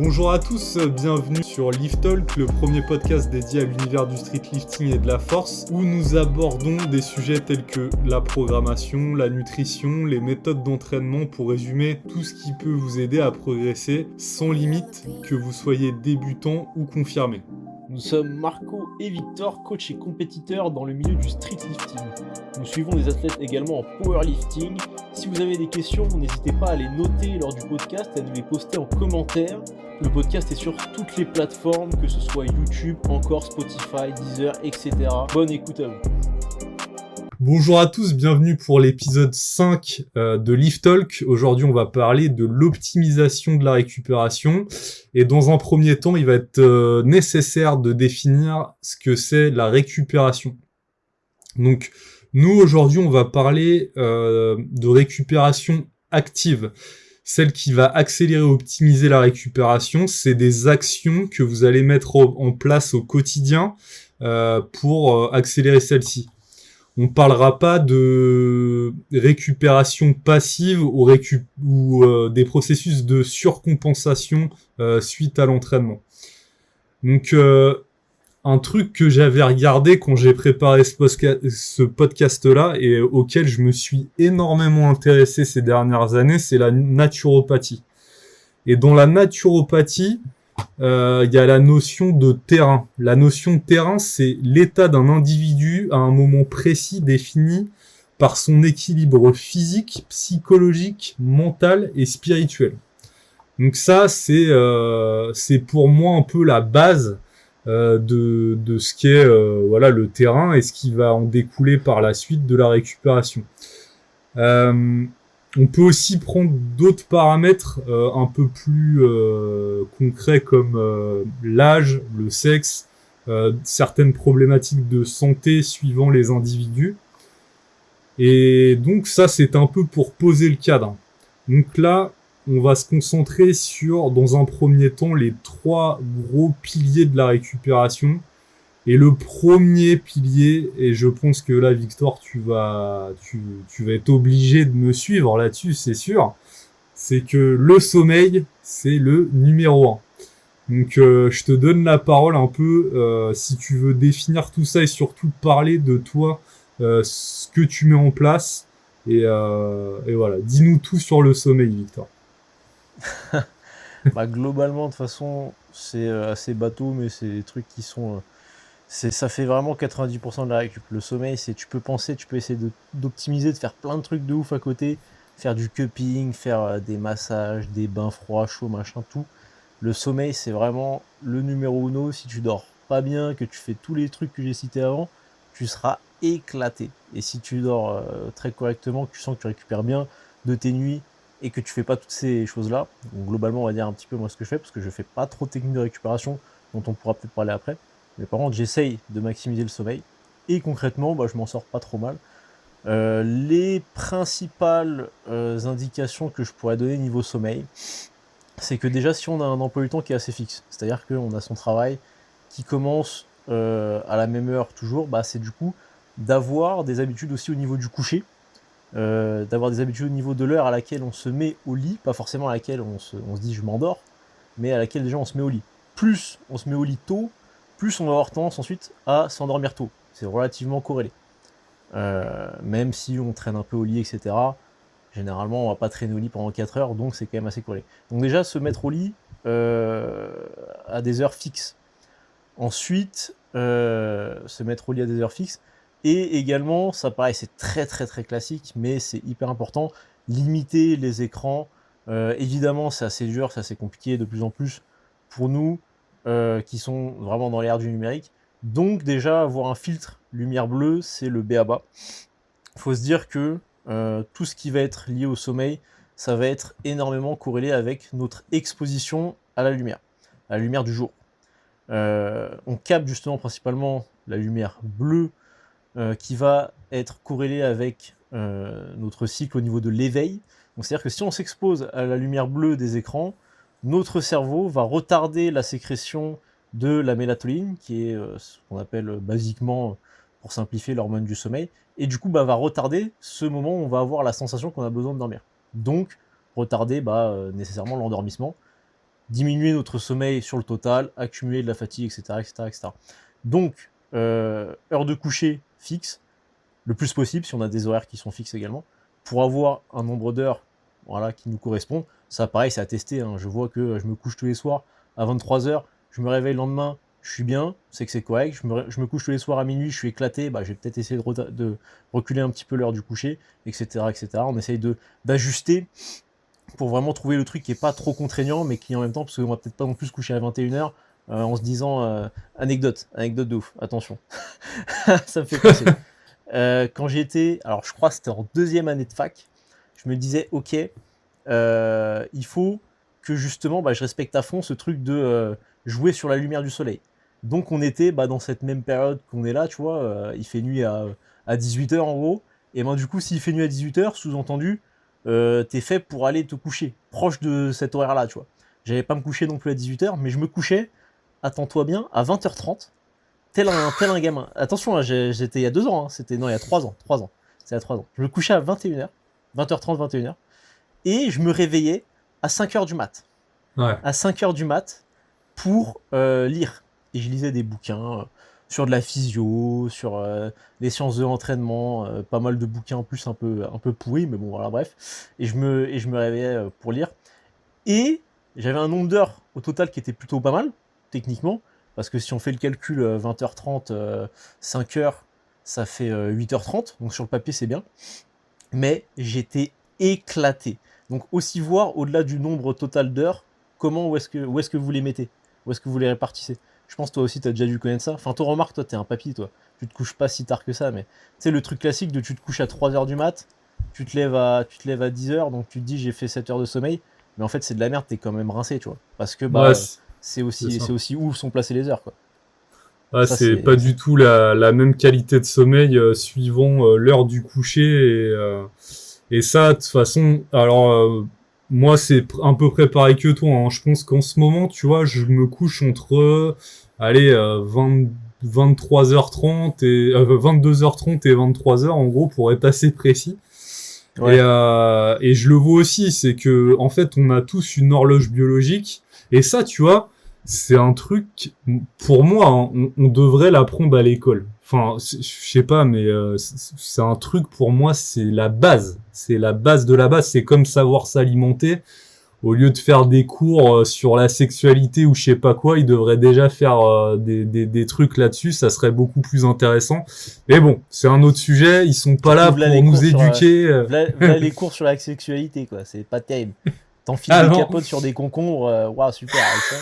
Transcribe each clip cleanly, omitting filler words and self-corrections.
Bonjour à tous, bienvenue sur Lift Talk, le premier podcast dédié à l'univers du street lifting et de la force, où nous abordons des sujets tels que la programmation, la nutrition, les méthodes d'entraînement pour résumer tout ce qui peut vous aider à progresser sans limite, que vous soyez débutant ou confirmé. Nous sommes Marco et Victor, coach et compétiteurs dans le milieu du street lifting. Nous suivons des athlètes également en powerlifting. Si vous avez des questions, n'hésitez pas à les noter lors du podcast et à nous les poster en commentaire. Le podcast est sur toutes les plateformes, que ce soit YouTube, encore Spotify, Deezer, etc. Bonne écoute à vous. Bonjour à tous, bienvenue pour l'épisode 5 de Lift Talk. Aujourd'hui, on va parler de l'optimisation de la récupération. Et dans un premier temps, il va être nécessaire de définir ce que c'est la récupération. Donc, nous, aujourd'hui, on va parler de récupération active. Celle qui va accélérer ou optimiser la récupération, c'est des actions que vous allez mettre en place au quotidien pour accélérer celle-ci. On parlera pas de récupération passive ou des processus de surcompensation suite à l'entraînement. Donc, un truc que j'avais regardé quand j'ai préparé ce podcast-là et auquel je me suis énormément intéressé ces dernières années, c'est la naturopathie. Et dans la naturopathie, il y a la notion de terrain. La notion de terrain, c'est l'état d'un individu à un moment précis défini par son équilibre physique, psychologique, mental et spirituel. Donc ça, c'est pour moi un peu la base de ce qu'est le terrain et ce qui va en découler par la suite de la récupération. On peut aussi prendre d'autres paramètres un peu plus concrets comme l'âge, le sexe, certaines problématiques de santé suivant les individus. Et donc ça, c'est un peu pour poser le cadre. Donc là, on va se concentrer sur, dans un premier temps, les 3 gros piliers de la récupération. Et le premier pilier, et je pense que là, Victor, tu vas être obligé de me suivre là-dessus, c'est sûr, c'est que le sommeil, c'est le numéro 1. Donc, je te donne la parole un peu, si tu veux définir tout ça et surtout parler de toi, ce que tu mets en place. Et voilà, dis-nous tout sur le sommeil, Victor. Globalement, de toute façon, c'est assez bateau, mais c'est des trucs qui sont... ça fait vraiment 90% de la récup. Le sommeil, tu peux essayer d'optimiser, de faire plein de trucs de ouf à côté, faire du cupping, faire des massages, des bains froids, chauds, machin, tout. Le sommeil, c'est vraiment le numéro uno. Si tu dors pas bien, que tu fais tous les trucs que j'ai cités avant, tu seras éclaté. Et si tu dors très correctement, que tu sens que tu récupères bien de tes nuits et que tu fais pas toutes ces choses-là, donc globalement, on va dire un petit peu moi ce que je fais, parce que je fais pas trop de techniques de récupération, dont on pourra peut-être parler après. Mais par contre, j'essaye de maximiser le sommeil. Et concrètement, je m'en sors pas trop mal. Les principales indications que je pourrais donner niveau sommeil, c'est que déjà, si on a un emploi du temps qui est assez fixe, c'est-à-dire qu'on a son travail qui commence à la même heure toujours, c'est du coup d'avoir des habitudes aussi au niveau du coucher, d'avoir des habitudes au niveau de l'heure à laquelle on se met au lit, pas forcément à laquelle on se dit je m'endors, mais à laquelle déjà on se met au lit. Plus on se met au lit tôt, plus on va avoir tendance ensuite à s'endormir tôt. C'est relativement corrélé. Même si on traîne un peu au lit, etc., généralement, on va pas traîner au lit pendant 4 heures, donc c'est quand même assez corrélé. Donc déjà, se mettre au lit à des heures fixes. Ensuite, se mettre au lit à des heures fixes. Et également, ça pareil, c'est très très très classique, mais c'est hyper important, limiter les écrans. Évidemment, c'est assez dur, c'est assez compliqué de plus en plus pour nous, qui sont vraiment dans l'ère du numérique. Donc déjà, avoir un filtre lumière bleue, c'est le b.a-ba. Il faut se dire que tout ce qui va être lié au sommeil, ça va être énormément corrélé avec notre exposition à la lumière du jour. On capte justement principalement la lumière bleue qui va être corrélée avec notre cycle au niveau de l'éveil. Donc c'est-à-dire que si on s'expose à la lumière bleue des écrans, notre cerveau va retarder la sécrétion de la mélatonine, qui est ce qu'on appelle basiquement, pour simplifier, l'hormone du sommeil, et du coup va retarder ce moment où on va avoir la sensation qu'on a besoin de dormir. Donc retarder nécessairement l'endormissement. diminuer notre sommeil sur le total, accumuler de la fatigue, etc. etc., etc. Donc, heure de coucher fixe, le plus possible, si on a des horaires qui sont fixes également, pour avoir un nombre d'heures voilà, qui nous correspond. Ça, pareil, c'est à tester. Hein. Je vois que je me couche tous les soirs à 23h, je me réveille le lendemain, je suis bien, c'est que c'est correct. Je me couche tous les soirs à minuit, je suis éclaté, bah, je vais peut-être essayer de reculer un petit peu l'heure du coucher, etc. etc. On essaye d'ajuster pour vraiment trouver le truc qui est pas trop contraignant, mais qui en même temps, parce qu'on va peut-être pas non plus se coucher à 21h en se disant anecdote de ouf, attention. Ça me fait penser. Quand j'étais, alors je crois que c'était en 2e année de fac, je me disais ok, il faut que justement je respecte à fond ce truc de jouer sur la lumière du soleil. Donc on était dans cette même période qu'on est là, tu vois, il fait nuit à 18h en gros, et du coup s'il fait nuit à 18h, sous-entendu, t'es fait pour aller te coucher, proche de cet horaire-là, tu vois. J'allais pas me coucher non plus à 18h, mais je me couchais, attends-toi bien, à 20h30, tel un gamin. Attention, hein, j'étais il y a 2 ans, hein, il y a 3 ans, c'est à 3 ans. Je me couchais à 21h, 20h30, 21h, et je me réveillais à 5h du mat. Ouais. À 5h du mat pour lire. Et je lisais des bouquins sur de la physio, sur les sciences de l'entraînement, pas mal de bouquins en plus un peu pourris, mais bon voilà, bref. Et je me réveillais pour lire. Et j'avais un nombre d'heures au total qui était plutôt pas mal, techniquement, parce que si on fait le calcul 20h30, 5h, ça fait 8h30, donc sur le papier c'est bien. Mais j'étais éclaté. Donc aussi voir au-delà du nombre total d'heures, où est-ce que vous les mettez, où est-ce que vous les répartissez. Je pense toi aussi t'as déjà dû connaître ça. Enfin toi remarque, toi t'es un papy, toi. Tu te couches pas si tard que ça, mais tu sais le truc classique de tu te couches à 3h du mat, tu te lèves à 10h, donc tu te dis j'ai fait 7 heures de sommeil, mais en fait c'est de la merde, t'es quand même rincé, tu vois. Parce que Ouais, c'est aussi où sont placées les heures, quoi. ouais, Ça, c'est pas du tout la même qualité de sommeil suivant l'heure du coucher et ça de toute façon alors moi c'est un peu près pareil que toi hein. Je pense qu'en ce moment tu vois je me couche entre 23h30 et 22h30 et 23h en gros pour être assez précis. ouais. Et je le vois aussi, c'est que en fait on a tous une horloge biologique et ça tu vois c'est un truc pour moi hein, on devrait l'apprendre à l'école. Enfin je sais pas mais c'est un truc pour moi c'est la base de la base, c'est comme savoir s'alimenter. Au lieu de faire des cours sur la sexualité ou je sais pas quoi, ils devraient déjà faire des trucs là-dessus, ça serait beaucoup plus intéressant. Mais bon, c'est un autre sujet, ils sont pas là pour nous éduquer. Là les cours sur la sexualité, quoi, c'est pas terrible. T'enfiles des capotes sur des concombres, waouh, super, avec ça.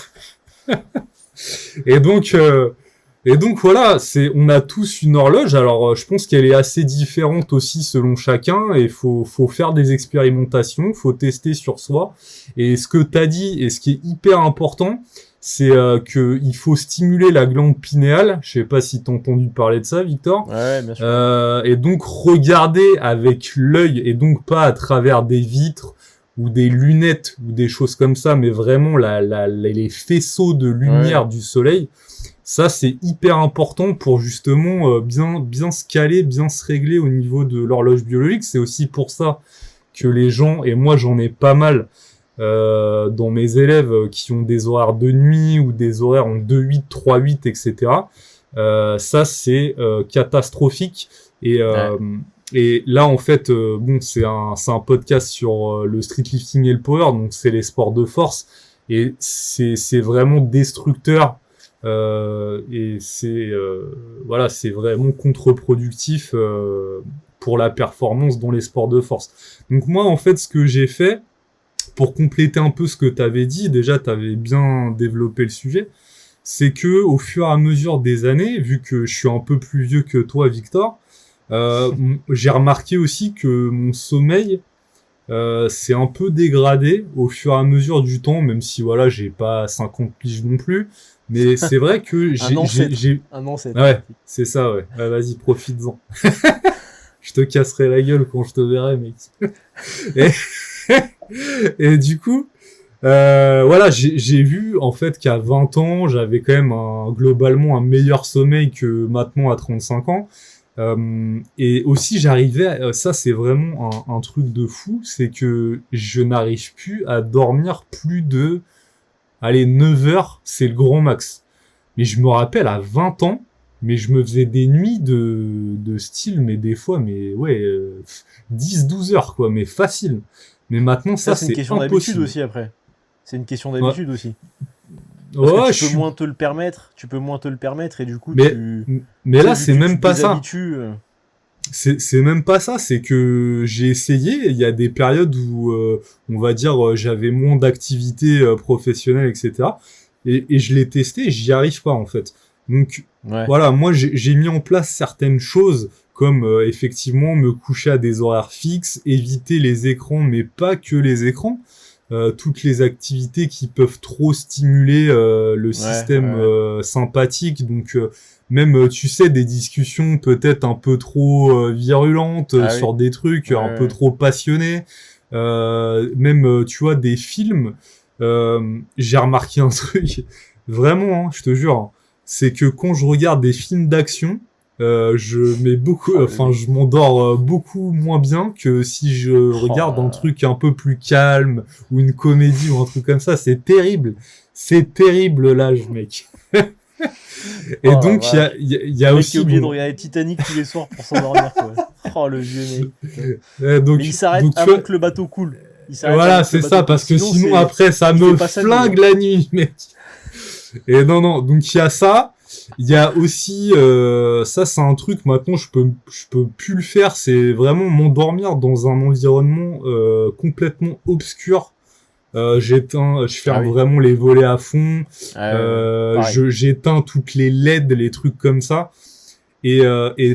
Et donc voilà, on a tous une horloge. Alors je pense qu'elle est assez différente aussi selon chacun et faut faire des expérimentations, faut tester sur soi. Et ce que t'as dit et ce qui est hyper important, c'est que il faut stimuler la glande pinéale. Je sais pas si t'as entendu parler de ça, Victor. Ouais, bien sûr. Et donc regarder avec l'œil et donc pas à travers des vitres ou des lunettes ou des choses comme ça, mais vraiment les faisceaux de lumière du soleil. Ça, c'est hyper important pour justement bien se caler, bien se régler au niveau de l'horloge biologique. C'est aussi pour ça que les gens, et moi j'en ai pas mal dans mes élèves qui ont des horaires de nuit ou des horaires en 2-8, 3-8, etc. Ça, c'est catastrophique. Et là, en fait, c'est un podcast sur le streetlifting et le power, donc c'est les sports de force. Et c'est vraiment destructeur. Et c'est vraiment contre-productif pour la performance dans les sports de force. Donc moi en fait ce que j'ai fait pour compléter un peu ce que t'avais dit, déjà t'avais bien développé le sujet, c'est que au fur et à mesure des années, vu que je suis un peu plus vieux que toi Victor, j'ai remarqué aussi que mon sommeil c'est un peu dégradé au fur et à mesure du temps, même si voilà j'ai pas 50 piges non plus. Mais c'est vrai que j'ai... Ouais, c'est ça, ouais. Vas-y, profites-en. Je te casserai la gueule quand je te verrai, mec. Et du coup, voilà, j'ai vu, en fait, qu'à 20 ans, j'avais quand même globalement un meilleur sommeil que maintenant à 35 ans. Et aussi, j'arrivais... ça, c'est vraiment un truc de fou, c'est que je n'arrive plus à dormir plus de allez, 9 heures, c'est le grand max. Mais je me rappelle, à 20 ans, mais je me faisais des nuits de style, mais des fois, mais ouais, 10-12 heures, quoi, mais facile. Mais maintenant, ça, c'est une c'est question d'habitude impossible. aussi, après. C'est une question Ouais, d'habitude aussi. Parce ouais, que je suis... tu peux moins te le permettre, et du coup, Mais, mais tu sais, là, vu c'est que tu même te pas ça. déshabitues. C'est même pas ça, c'est que j'ai essayé, il y a des périodes où, on va dire, j'avais moins d'activités professionnelles, etc. Et je l'ai testé, j'y arrive pas, en fait. Donc, Ouais. voilà, moi, j'ai mis en place certaines choses, comme effectivement me coucher à des horaires fixes, éviter les écrans, mais pas que les écrans. Toutes les activités qui peuvent trop stimuler le Ouais, système ouais. sympathique. Donc, même, tu sais, des discussions peut-être un peu trop virulentes Ah oui. sur des trucs Ouais, un peu ouais. trop passionnés. Même, tu vois, des films. J'ai remarqué un truc, vraiment, hein, je te jure, hein, c'est que quand je regarde des films d'action, je mets beaucoup, Oh, le enfin, mec. je m'endors beaucoup moins bien que si je Oh regarde un là là. truc un peu plus calme ou une comédie ou un truc comme ça. C'est terrible l'âge, mec. Et Oh la donc vache. il y Le a mec qui est aussi obligé de bon, regarder Titanic tous les soirs pour s'endormir, quoi. Oh, le vieux mec. Putain. Mais il donc s'arrête tu vois, avant que le bateau coule. Il s'arrête voilà, avant que le c'est bateau ça, coule. parce que Sinon, sinon après ça il fait me pas sa nuit, flingue hein. la nuit, mec. Et non, donc il y a ça. Il y a aussi, ça c'est un truc maintenant je peux plus le faire. C'est vraiment m'endormir dans un environnement complètement obscur. Je Ah ferme oui. vraiment les volets à fond. Pareil. J'éteins toutes les LED, les trucs comme ça. Et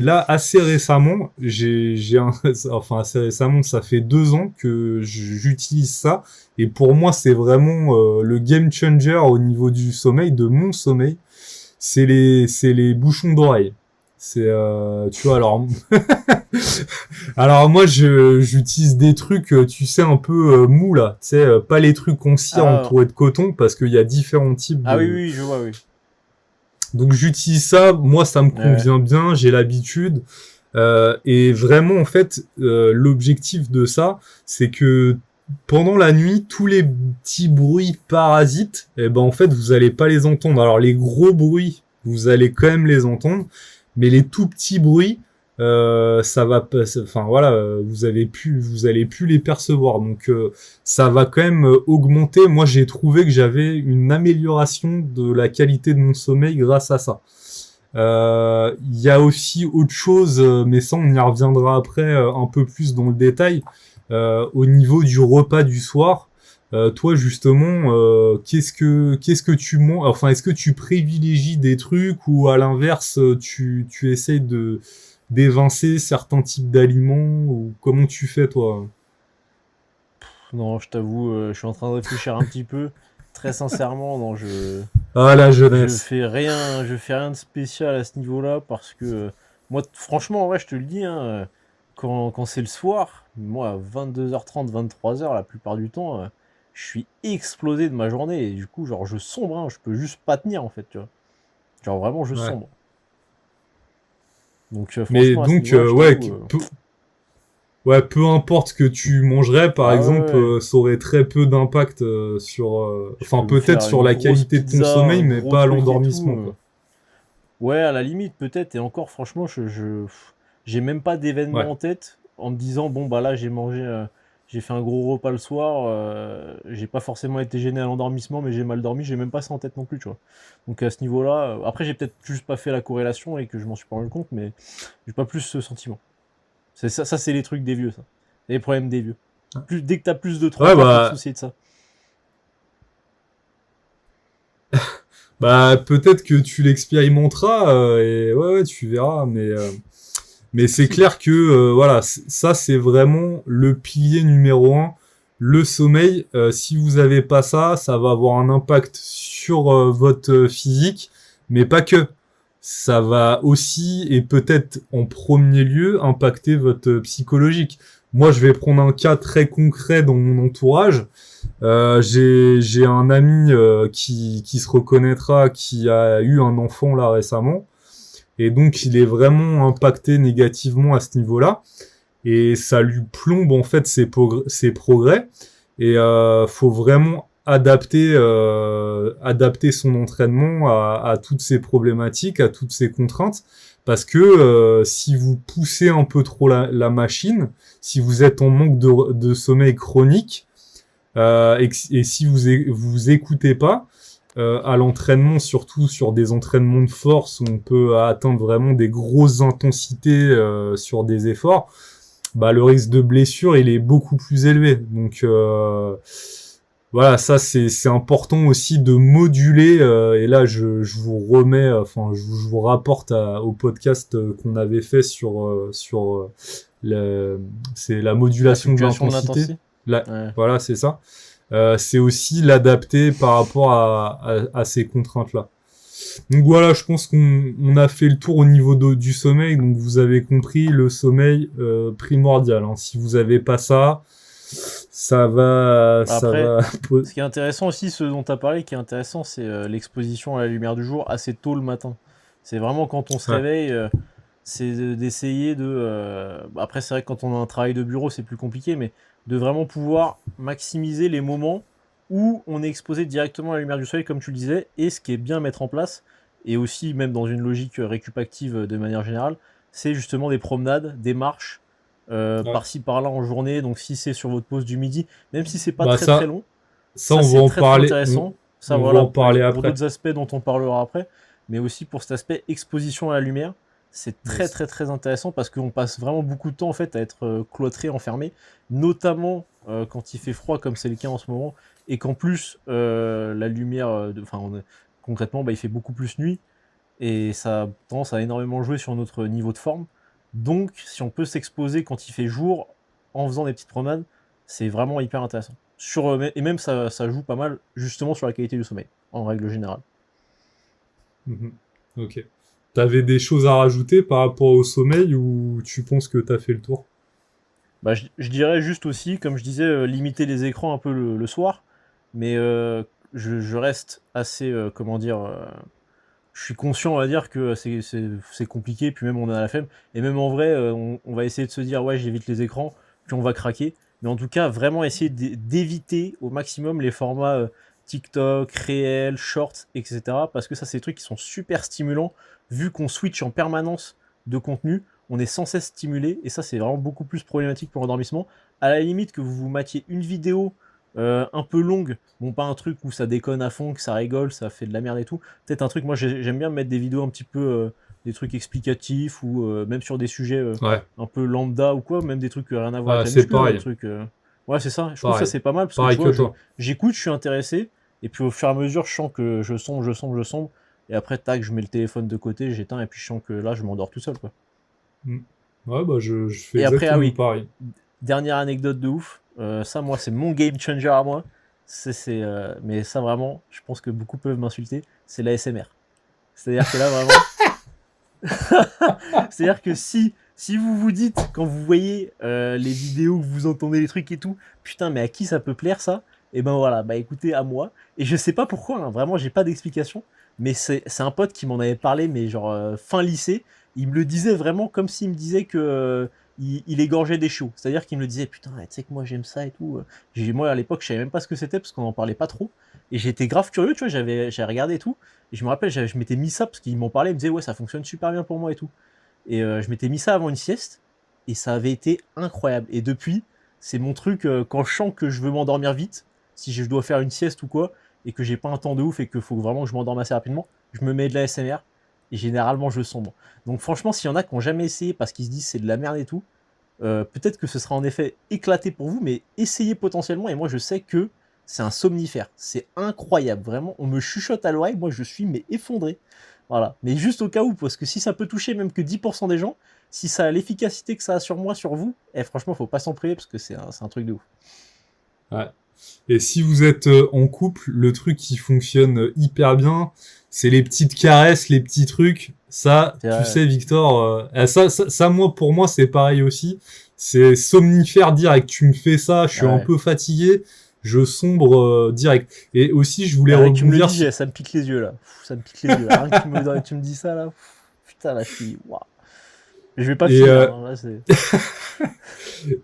là, assez récemment, enfin assez récemment, ça fait 2 ans que j'utilise ça. Et pour moi, c'est vraiment le game changer au niveau du sommeil, de mon sommeil. C'est les bouchons d'oreille. Tu vois, alors, alors moi, j'utilise des trucs, tu sais, un peu mous là. Tu sais, pas les trucs en cire Ah, entourés de coton, parce qu'il y a différents types ah oui, de, oui, je vois, oui. donc j'utilise ça, moi ça me Ouais. convient bien, j'ai l'habitude. Et vraiment en fait, l'objectif de ça, c'est que pendant la nuit, tous les petits bruits parasites, eh ben en fait vous allez pas les entendre. Alors les gros bruits, vous allez quand même les entendre, mais les tout petits bruits, ça va pas. Enfin voilà, vous allez plus les percevoir. Donc ça va quand même augmenter. Moi j'ai trouvé que j'avais une amélioration de la qualité de mon sommeil grâce à ça. Il y a aussi autre chose, mais ça on y reviendra après un peu plus dans le détail. Au niveau du repas du soir, toi justement, qu'est-ce que tu manges? Enfin, est-ce que tu privilégies des trucs ou à l'inverse, tu essayes de d'évincer certains types d'aliments ou comment tu fais toi? Non, je t'avoue, je suis en train de réfléchir un petit peu. Très sincèrement, non, Ah la jeunesse. je fais rien de spécial à ce niveau-là parce que moi, franchement, en vrai, je te le dis, hein, quand c'est le soir, moi, à 22h30, 23h, la plupart du temps, je suis explosé de ma journée et du coup, genre, je sombre, hein, je peux juste pas tenir en fait, tu vois. Genre, vraiment, je Ouais. sombre. Donc, Mais franchement, à ce donc niveau-là, je ouais, t'avoue. ouais, peu importe ce que tu mangerais, par Ah ouais, exemple, ouais. ça aurait très peu d'impact sur, Je enfin peux me peut-être faire sur une la grosse qualité de ton pizza, sommeil, un mais gros pas à truc et tout. l'endormissement, quoi. Ouais, à la limite, peut-être. Et encore, franchement, j'ai même pas d'événement Ouais. en tête en me disant, bon, bah là, j'ai mangé, j'ai fait un gros repas le soir, j'ai pas forcément été gêné à l'endormissement, mais j'ai mal dormi, j'ai même pas ça en tête non plus, tu vois. Donc à ce niveau-là, après, j'ai peut-être juste pas fait la corrélation et que je m'en suis pas rendu compte, mais j'ai pas plus ce sentiment. C'est ça, c'est les trucs des vieux, ça. C'est les problèmes des vieux. Dès que t'as plus de Ouais, 30 ans, faut te bah, soucier de ça. bah peut-être que tu l'expérimenteras et ouais, ouais, tu verras, mais c'est Possible. clair que voilà, ça c'est vraiment le pilier numéro un, le sommeil. Si vous avez pas ça, ça va avoir un impact sur votre physique, mais pas que. Ça va aussi et peut-être en premier lieu impacter votre psychologique. Moi, je vais prendre un cas très concret dans mon entourage. J'ai un ami qui se reconnaîtra, qui a eu un enfant là récemment. Et donc, il est vraiment impacté négativement à ce niveau-là. Et ça lui plombe en fait ses progrès. Et faut vraiment adapter son entraînement à toutes ces problématiques, à toutes ces contraintes, parce que si vous poussez un peu trop la machine, si vous êtes en manque de sommeil chronique, et si vous écoutez pas à l'entraînement, surtout sur des entraînements de force où on peut atteindre vraiment des grosses intensités sur des efforts, bah le risque de blessure il est beaucoup plus élevé. Donc voilà, ça c'est important aussi de moduler. Et là je vous remets, je vous rapporte au podcast qu'on avait fait sur c'est la modulation de l'intensité. Ouais. Voilà, c'est ça. C'est aussi l'adapter par rapport à ces contraintes-là. Donc voilà, je pense qu'on a fait le tour au niveau du sommeil. Donc vous avez compris, le sommeil primordial. Hein. Si vous avez pas ça, ça va. Après, ce qui est intéressant aussi, ce dont tu as parlé, qui est intéressant, c'est l'exposition à la lumière du jour assez tôt le matin. C'est vraiment quand on se réveille, c'est d'essayer de. Après, c'est vrai que quand on a un travail de bureau, c'est plus compliqué, mais de vraiment pouvoir maximiser les moments où on est exposé directement à la lumière du soleil, comme tu le disais, et ce qui est bien à mettre en place, et aussi même dans une logique récup-active de manière générale, c'est justement des promenades, des marches, par-ci par-là en journée. Donc si c'est sur votre pause du midi, même si c'est pas très long, ça on va en parler. Intéressant. Ça, on va en parler après. Pour d'autres aspects dont on parlera après, mais aussi pour cet aspect exposition à la lumière. C'est très intéressant parce qu'on passe vraiment beaucoup de temps en fait à être cloîtré, enfermé, notamment quand il fait froid comme c'est le cas en ce moment, et qu'en plus la lumière, concrètement, il fait beaucoup plus nuit et ça a tendance à énormément jouer sur notre niveau de forme. Donc, si on peut s'exposer quand il fait jour en faisant des petites promenades, c'est vraiment hyper intéressant. Et même ça joue pas mal justement sur la qualité du sommeil en règle générale. Ok. T'avais des choses à rajouter par rapport au sommeil ou tu penses que t'as fait le tour? Je dirais juste aussi, comme je disais, limiter les écrans un peu le soir, mais je reste assez, je suis conscient, on va dire, que c'est compliqué, puis même on a la flemme, et même en vrai, on va essayer de se dire, ouais, j'évite les écrans, puis on va craquer, mais en tout cas, vraiment essayer d'éviter au maximum les formats TikTok, réel, shorts, etc., parce que ça, c'est des trucs qui sont super stimulants, vu qu'on switch en permanence de contenu, on est sans cesse stimulé, et ça, c'est vraiment beaucoup plus problématique pour l'endormissement. À la limite que vous matiez une vidéo un peu longue, bon, pas un truc où ça déconne à fond, que ça rigole, ça fait de la merde et tout. Peut-être un truc, moi j'aime bien mettre des vidéos un petit peu, des trucs explicatifs ou même sur des sujets un peu lambda ou quoi, même des trucs rien à voir avec la muscu, pareil. Des trucs, ouais, c'est ça. Je trouve que ça c'est pas mal parce que tu vois, j'écoute, je suis intéressé, et puis au fur et à mesure, je sens que je sombre, et après, tac, je mets le téléphone de côté, j'éteins, et puis je sens que là, je m'endors tout seul, quoi. Ouais, je fais et exactement après, pareil. Dernière anecdote de ouf, ça, moi, c'est mon game changer à moi. Mais ça, vraiment, je pense que beaucoup peuvent m'insulter. C'est l'ASMR. C'est-à-dire que là, vraiment. C'est-à-dire que si vous vous dites, quand vous voyez les vidéos, que vous entendez les trucs et tout, putain, mais à qui ça peut plaire ça? Et ben voilà, écoutez, à moi. Et je sais pas pourquoi, hein, vraiment, j'ai pas d'explication. Mais c'est un pote qui m'en avait parlé, mais genre fin lycée. Il me le disait vraiment comme s'il me disait que. Il égorgeait des chiots. C'est-à-dire qu'il me le disait, putain, tu sais que moi j'aime ça et tout. Moi à l'époque, je savais même pas ce que c'était parce qu'on en parlait pas trop. Et j'étais grave curieux, tu vois, j'avais regardé et tout. Et je me rappelle, je m'étais mis ça parce qu'il m'en parlait, il me disait, ouais, ça fonctionne super bien pour moi et tout. Et je m'étais mis ça avant une sieste et ça avait été incroyable. Et depuis, c'est mon truc, quand je sens que je veux m'endormir vite, si je dois faire une sieste ou quoi, et que j'ai pas un temps de ouf et qu'il faut vraiment que je m'endorme assez rapidement, je me mets de la SMR. Et généralement, je sombre. Donc franchement, s'il y en a qui n'ont jamais essayé parce qu'ils se disent c'est de la merde et tout, peut-être que ce sera en effet éclaté pour vous, mais essayez potentiellement. Et moi, je sais que c'est un somnifère. C'est incroyable, vraiment. On me chuchote à l'oreille, moi, je suis effondré. Voilà. Mais juste au cas où, parce que si ça peut toucher même que 10% des gens, si ça a l'efficacité que ça a sur moi, sur vous, franchement, faut pas s'en priver parce que c'est un truc de ouf. Ouais. Et si vous êtes en couple, le truc qui fonctionne hyper bien, c'est les petites caresses, les petits trucs. Ça, tu sais, Victor, ça, moi, pour moi, c'est pareil aussi. C'est somnifère direct. Tu me fais ça, je suis un peu fatigué, je sombre direct. Et aussi, je voulais rebondir... Tu me le dis, ça me pique les yeux, là. Ça me pique les yeux. Rien que tu me dis ça, là. Putain, là, je suis... Wow. Je vais pas finir. Là,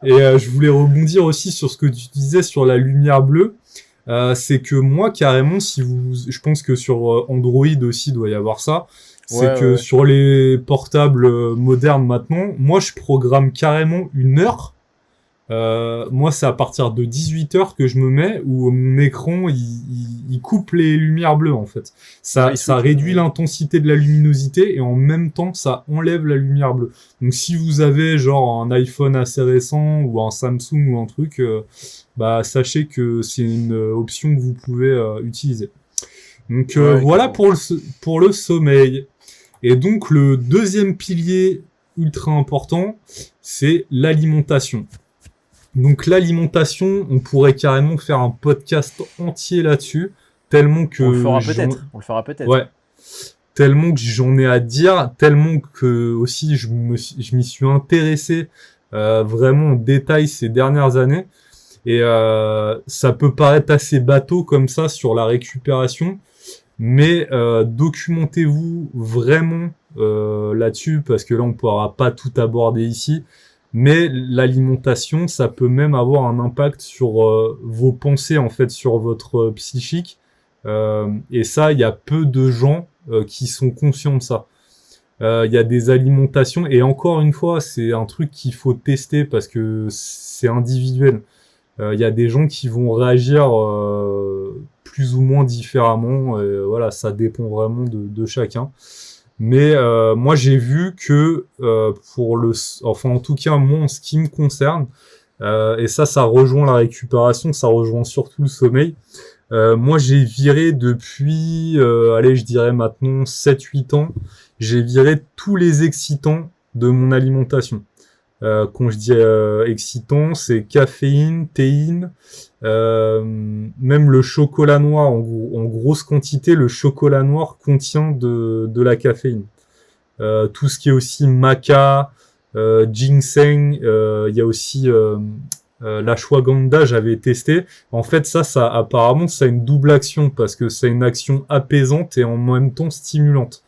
et je voulais rebondir aussi sur ce que tu disais sur la lumière bleue. C'est que moi, carrément, je pense que sur Android aussi, il doit y avoir ça. C'est que sur les portables modernes maintenant, moi, je programme carrément une heure. Moi, c'est à partir de 18h que je me mets où mon écran, il coupe les lumières bleues, en fait. Ça réduit l'intensité de la luminosité et en même temps, ça enlève la lumière bleue. Donc, si vous avez genre un iPhone assez récent ou un Samsung ou un truc, sachez que c'est une option que vous pouvez utiliser. Donc, voilà pour le sommeil. Et donc, le deuxième pilier ultra important, c'est l'alimentation. Donc l'alimentation, on pourrait carrément faire un podcast entier là-dessus, tellement que... On le fera peut-être. Ouais. Tellement que j'en ai à dire, tellement que aussi je m'y suis intéressé vraiment en détail ces dernières années. Et ça peut paraître assez bateau comme ça sur la récupération, mais documentez-vous vraiment là-dessus, parce que là on pourra pas tout aborder ici. Mais l'alimentation, ça peut même avoir un impact sur vos pensées, en fait, sur votre psychique. Et ça, il y a peu de gens qui sont conscients de ça. Il y a des alimentations, et encore une fois, c'est un truc qu'il faut tester parce que c'est individuel. Il y a des gens qui vont réagir plus ou moins différemment. Et voilà, ça dépend vraiment de chacun. Mais moi j'ai vu que enfin en tout cas moi en ce qui me concerne, et ça rejoint la récupération, ça rejoint surtout le sommeil. Moi j'ai viré depuis, je dirais maintenant 7-8 ans, j'ai viré tous les excitants de mon alimentation. Quand je dis excitant, c'est caféine, théine, même le chocolat noir, en grosse quantité, le chocolat noir contient de la caféine. Tout ce qui est aussi maca, ginseng, il y a aussi l'ashwagandha, j'avais testé. En fait, ça apparemment, ça a une double action parce que ça a une action apaisante et en même temps stimulante.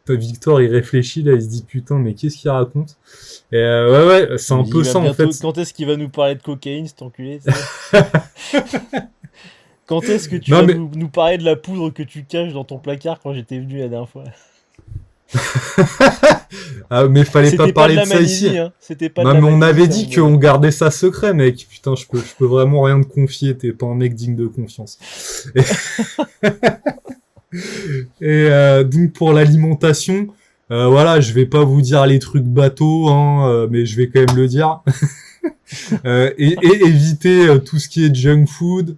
Victor il réfléchit là, il se dit putain mais qu'est-ce qu'il raconte, et c'est un peu ça en fait. Quand est-ce qu'il va nous parler de cocaïne cet enculé? Quand est-ce que tu vas nous parler de la poudre que tu caches dans ton placard quand j'étais venu la dernière fois? Ah mais fallait pas parler de ça ici, hein. C'était pas non mais on avait dit qu'on gardait ça secret mec, putain je peux vraiment rien te confier, t'es pas un mec digne de confiance. Et donc pour l'alimentation, je vais pas vous dire les trucs bateaux, hein, mais je vais quand même le dire. Et éviter tout ce qui est junk food,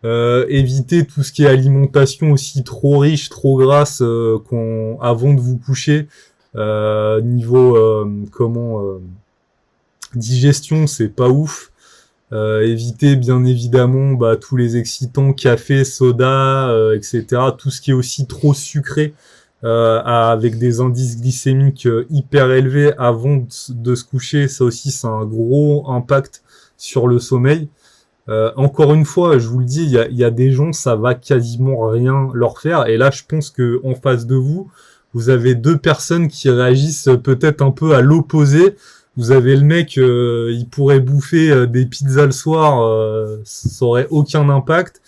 éviter tout ce qui est alimentation aussi trop riche, trop grasse avant de vous coucher. Niveau digestion, c'est pas ouf. Éviter bien évidemment tous les excitants, café, soda, etc. Tout ce qui est aussi trop sucré avec des indices glycémiques hyper élevés avant de se coucher, ça aussi c'est un gros impact sur le sommeil. Encore une fois, je vous le dis, il y a des gens, ça va quasiment rien leur faire. Et là, je pense que en face de vous, vous avez deux personnes qui réagissent peut-être un peu à l'opposé. Vous avez le mec, il pourrait bouffer des pizzas le soir, ça aurait aucun impact.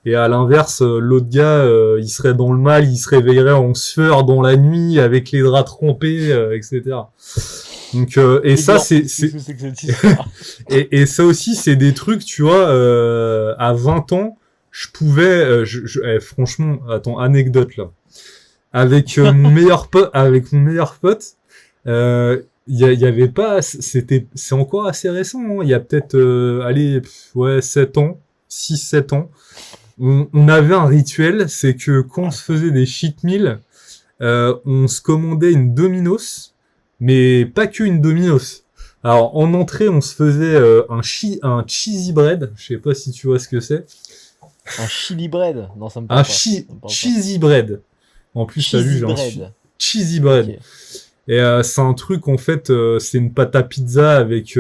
Et à l'inverse, l'autre gars, il serait dans le mal, il se réveillerait en sueur dans la nuit avec les draps trempés, etc. Donc, et ça, et ça aussi, c'est des trucs, tu vois, à 20 ans, je pouvais, franchement, attends, anecdote là. Avec mon meilleur pote, il y avait pas, c'est encore assez récent, hein. Il y a peut-être 7 ans, 6-7 ans. On avait un rituel, c'est que quand on se faisait des cheat meals, on se commandait une Domino's, mais pas que une Domino's. Alors en entrée, on se faisait un cheesy bread, je sais pas si tu vois ce que c'est. Un chili bread? Non, ça me parle pas. Cheesy bread. En plus, t'as vu, genre cheesy bread. Okay. Et c'est un truc, en fait, c'est une pâte à pizza avec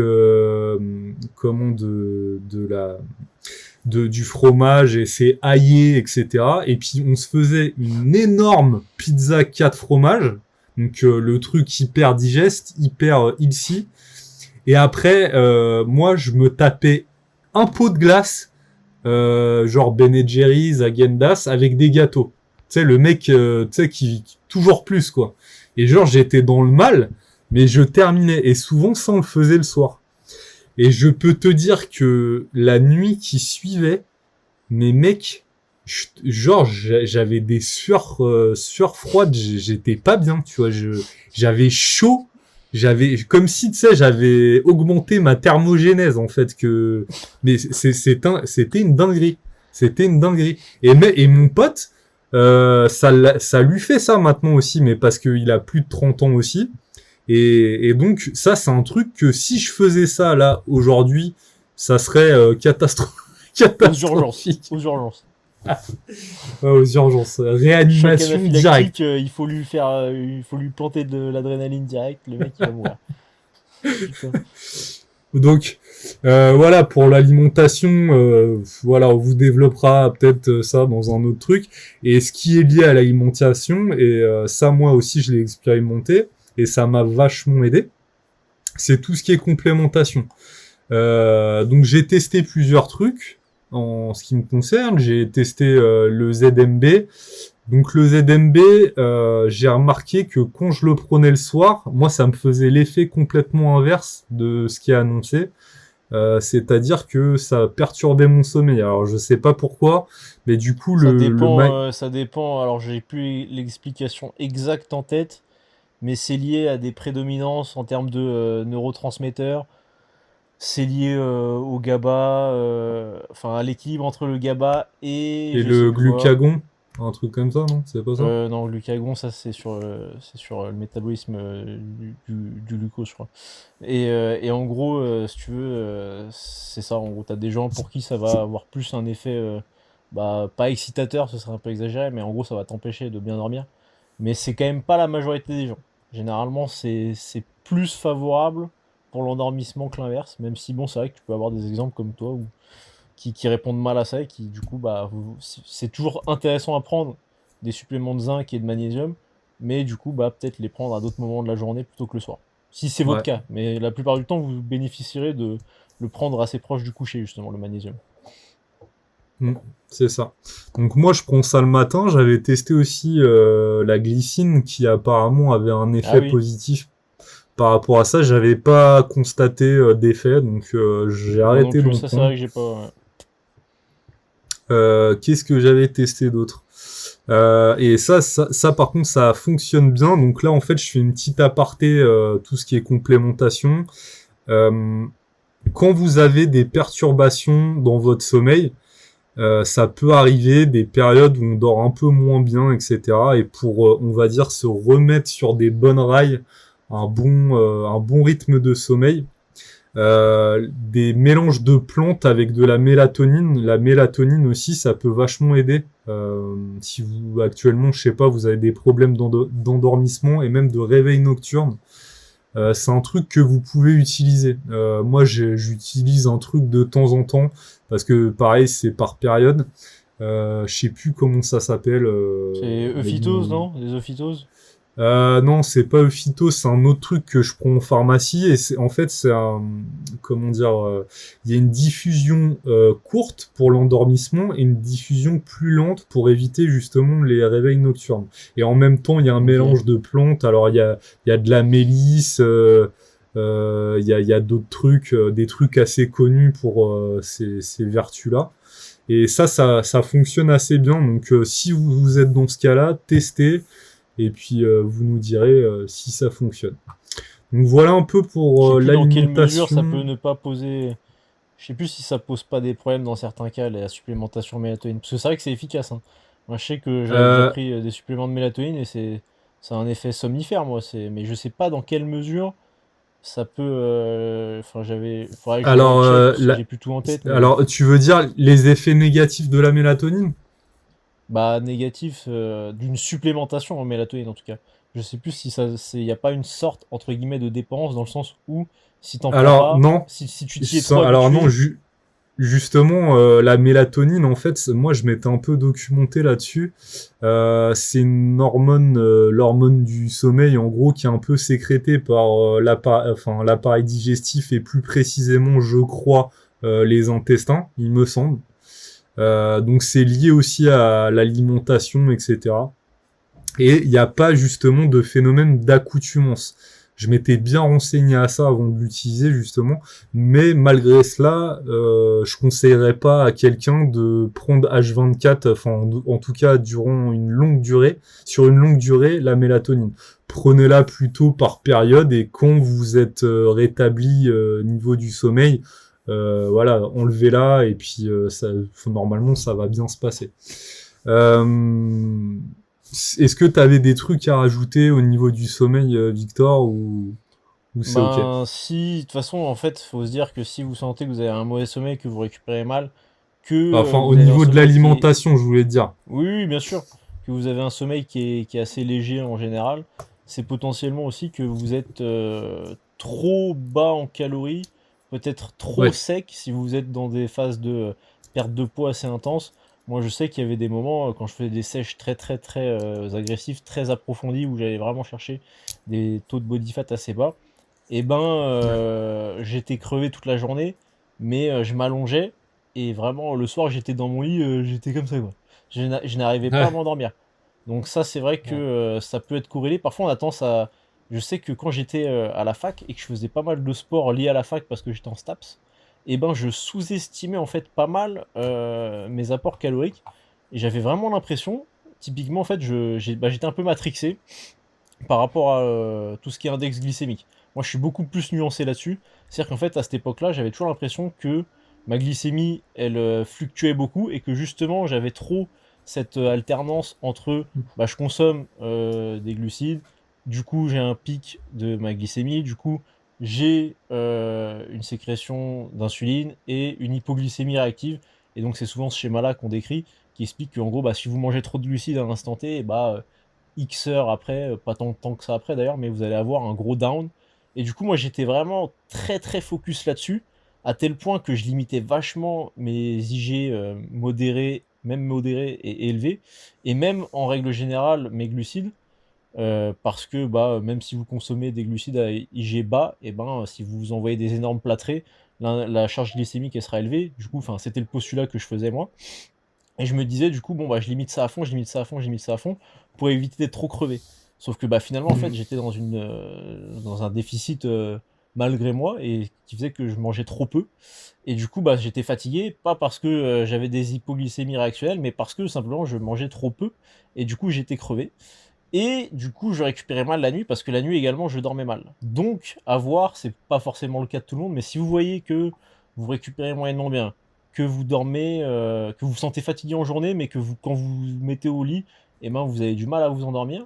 du fromage, et c'est aillé, etc. Et puis on se faisait une énorme pizza 4 fromages, donc le truc hyper digeste, hyper healthy. Et après, moi je me tapais un pot de glace genre Ben Jerry's, Häagen-Dazs, avec des gâteaux. Tu sais, le mec, tu sais, qui toujours plus, quoi. Et genre, j'étais dans le mal, mais je terminais. Et souvent, ça, on le faisait le soir. Et je peux te dire que la nuit qui suivait, mes mecs, genre, j'avais des sueurs froides, j'étais pas bien, tu vois, j'avais chaud, comme si, tu sais, j'avais augmenté ma thermogénèse, en fait, mais c'était une dinguerie. C'était une dinguerie. Et mon pote, ça lui fait ça maintenant aussi, mais parce qu'il a plus de 30 ans aussi. Et donc, ça, c'est un truc que si je faisais ça, là, aujourd'hui, ça serait catastrophique. Aux urgences. Ouais, aux urgences. Choc Réanimation directe. anaphylactique, il faut lui planter de l'adrénaline directe, le mec il va mourir. Putain. Donc, voilà, pour l'alimentation, voilà, on vous développera peut-être ça dans un autre truc. Et ce qui est lié à l'alimentation, et ça, moi aussi, je l'ai expérimenté, et ça m'a vachement aidé, c'est tout ce qui est complémentation. Donc, j'ai testé plusieurs trucs en ce qui me concerne. J'ai testé le ZMB. Donc, le ZMB, j'ai remarqué que quand je le prenais le soir, moi, ça me faisait l'effet complètement inverse de ce qui est annoncé. C'est-à-dire que ça perturbait mon sommeil. Alors, je sais pas pourquoi, mais du coup, ça dépend. Alors, j'ai plus l'explication exacte en tête, mais c'est lié à des prédominances en termes de neurotransmetteurs. C'est lié au GABA, enfin à l'équilibre entre le GABA et le glucagon, un truc comme ça, non? C'est pas ça? Non, le glucagon, ça c'est sur le métabolisme du glucose, je crois. Et en gros, si tu veux, c'est ça. En gros, t'as des gens pour qui ça va avoir plus un effet, pas excitateur, ce serait un peu exagéré, mais en gros, ça va t'empêcher de bien dormir. Mais c'est quand même pas la majorité des gens. Généralement, c'est plus favorable pour l'endormissement que l'inverse, même si bon, c'est vrai que tu peux avoir des exemples comme toi qui répondent mal à ça et qui du coup c'est toujours intéressant à prendre des suppléments de zinc et de magnésium, mais du coup peut-être les prendre à d'autres moments de la journée plutôt que le soir, si c'est votre cas. Mais la plupart du temps vous bénéficierez de le prendre assez proche du coucher, justement, le magnésium. C'est ça. Donc moi je prends ça le matin. J'avais testé aussi la glycine qui apparemment avait un effet positif par rapport à ça. J'avais pas constaté d'effet, donc j'ai arrêté d'en prendre. Ça c'est vrai que j'ai pas. Qu'est-ce que j'avais testé d'autre? Et ça par contre ça fonctionne bien. Donc là en fait je fais une petite aparté, tout ce qui est complémentation. Quand vous avez des perturbations dans votre sommeil, ça peut arriver des périodes où on dort un peu moins bien, etc. Et pour, on va dire, se remettre sur des bonnes rails, un bon rythme de sommeil, des mélanges de plantes avec de la mélatonine. La mélatonine aussi, ça peut vachement aider. Si vous, actuellement, je sais pas, vous avez des problèmes d'endormissement et même de réveil nocturne, c'est un truc que vous pouvez utiliser. Moi, j'utilise un truc de temps en temps, parce que pareil, c'est par période. Je sais plus comment ça s'appelle. C'est Euphytose, non? Des Euphytoses? Non, c'est pas Euphytose, c'est un autre truc que je prends en pharmacie, et en fait, c'est un, comment dire, il y a une diffusion courte pour l'endormissement et une diffusion plus lente pour éviter justement les réveils nocturnes. Et en même temps, il y a un mélange de plantes. Alors, il y a de la mélisse, il y a d'autres trucs, des trucs assez connus pour ces vertus-là. Et ça fonctionne assez bien. Donc, si vous êtes dans ce cas-là, testez. Et puis, vous nous direz si ça fonctionne. Donc, voilà un peu pour l'alimentation. Dans quelle mesure ça peut ne pas poser... Je sais plus si ça pose pas des problèmes dans certains cas, la supplémentation mélatonine. Parce que c'est vrai que c'est efficace. Hein. Moi, je sais que j'ai déjà pris des suppléments de mélatonine et c'est un effet somnifère, moi. Mais je sais pas dans quelle mesure ça peut... Enfin, faudrait que j'ai plus tout en tête. Mais... Alors, tu veux dire les effets négatifs de la mélatonine? Négatif d'une supplémentation en mélatonine, en tout cas. Je sais plus si il n'y a pas une sorte, entre guillemets, de dépendance, dans le sens où, si t'en prends pas, non, si tu t'y es trop alors habitué... non, justement, la mélatonine, en fait, moi, je m'étais un peu documenté là-dessus. C'est une hormone, l'hormone du sommeil, en gros, qui est un peu sécrétée par l'appareil digestif et plus précisément, je crois, les intestins, il me semble. Donc c'est lié aussi à l'alimentation, etc. Et il n'y a pas justement de phénomène d'accoutumance. Je m'étais bien renseigné à ça avant de l'utiliser justement, mais malgré cela, je conseillerais pas à quelqu'un de prendre H24, enfin en tout cas durant une longue durée, sur une longue durée, la mélatonine. Prenez-la plutôt par période et quand vous êtes rétabli niveau du sommeil, voilà, enlevez-la et puis normalement ça va bien se passer. Euh, Est-ce que tu avais des trucs à rajouter au niveau du sommeil, Victor, ou c'est ok? Ben si, de toute façon, en fait, faut se dire que si vous sentez que vous avez un mauvais sommeil, que vous récupérez mal, que Enfin, au vous avez un niveau de sommeil qui est... l'alimentation, je voulais dire. Oui, oui, bien sûr, que vous avez un sommeil qui est assez léger en général, c'est potentiellement aussi que vous êtes trop bas en calories, peut-être trop Ouais, sec si vous êtes dans des phases de perte de poids assez intenses. Moi, je sais qu'il y avait des moments quand je faisais des sèches très très très agressifs, très approfondies, où j'allais vraiment chercher des taux de body fat assez bas. Et ben, ouais, j'étais crevé toute la journée, mais je m'allongeais et vraiment le soir j'étais dans mon lit, j'étais comme ça quoi. Je n'arrivais pas à ouais, m'endormir. Donc ça, c'est vrai que ouais, ça peut être corrélé. Parfois, on a tendance à... Je sais que quand j'étais à la fac et que je faisais pas mal de sport lié à la fac parce que j'étais en STAPS, et ben je sous-estimais en fait pas mal mes apports caloriques. Et j'avais vraiment l'impression, typiquement en fait, j'étais un peu matrixé par rapport à tout ce qui est index glycémique. Moi, je suis beaucoup plus nuancé là-dessus. C'est-à-dire qu'en fait, à cette époque-là, j'avais toujours l'impression que ma glycémie, elle fluctuait beaucoup et que justement, j'avais trop cette alternance entre bah, je consomme des glucides, du coup, j'ai un pic de ma glycémie, du coup, j'ai une sécrétion d'insuline et une hypoglycémie réactive. Et donc, c'est souvent ce schéma-là qu'on décrit qui explique qu'en gros, bah, si vous mangez trop de glucides à un instant T, bah, X heures après, pas tant de temps que ça après d'ailleurs, mais vous allez avoir un gros down. Et du coup, moi j'étais vraiment très très focus là-dessus, à tel point que je limitais vachement mes IG modérés, même modérés et élevés, et même en règle générale mes glucides, parce que bah, même si vous consommez des glucides à IG bas, et ben, si vous vous envoyez des énormes plâtrés, la charge glycémique elle sera élevée. Du coup, c'était le postulat que je faisais moi. Et je me disais, du coup, bon, bah, je limite ça à fond, je limite ça à fond, je limite ça à fond, pour éviter d'être trop crevé. Sauf que bah, finalement, en fait, mm, j'étais dans un déficit malgré moi, et qui faisait que je mangeais trop peu. Et du coup, bah, j'étais fatigué, pas parce que j'avais des hypoglycémies réactionnelles, mais parce que simplement je mangeais trop peu, et du coup, j'étais crevé. Et du coup, je récupérais mal la nuit, parce que la nuit également, je dormais mal. Donc, à voir, c'est pas forcément le cas de tout le monde, mais si vous voyez que vous récupérez moyennement bien, que vous dormez, que vous vous sentez fatigué en journée, mais que vous, quand vous vous mettez au lit, eh ben, vous avez du mal à vous endormir,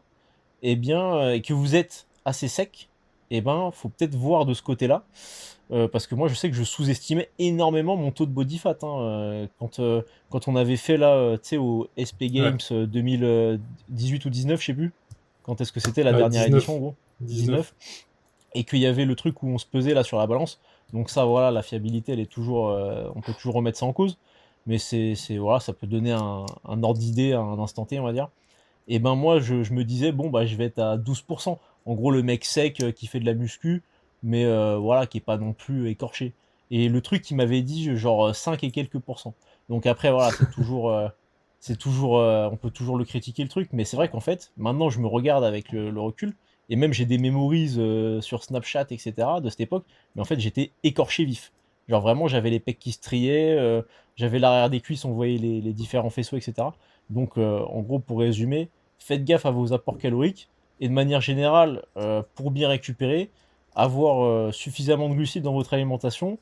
eh bien, et que vous êtes assez sec, eh ben, faut peut-être voir de ce côté-là, parce que moi, je sais que je sous-estimais énormément mon taux de body fat, hein, quand on avait fait là, tu sais, au SP ouais. Games 2018 ou 19, je sais plus, quand est-ce que c'était la dernière édition, 19. en gros, 19. 19, et qu'il y avait le truc où on se pesait là sur la balance. Donc ça, voilà, la fiabilité, elle est toujours, on peut toujours remettre ça en cause, mais voilà, ça peut donner un ordre d'idée à un instant T, on va dire. Et ben moi, je me disais, bon, bah, je vais être à 12%. En gros, le mec sec qui fait de la muscu, mais voilà, qui est pas non plus écorché. Et le truc qui m'avait dit, genre 5 et quelques pourcents. Donc après, voilà, on peut toujours le critiquer le truc, mais c'est vrai qu'en fait, maintenant, je me regarde avec le recul, et même j'ai des memories sur Snapchat, etc., de cette époque, mais en fait, j'étais écorché vif. Genre vraiment, j'avais les pecs qui se triaient, j'avais l'arrière des cuisses, on voyait les différents faisceaux, etc. Donc, en gros, pour résumer, faites gaffe à vos apports caloriques et de manière générale, pour bien récupérer, avoir suffisamment de glucides dans votre alimentation.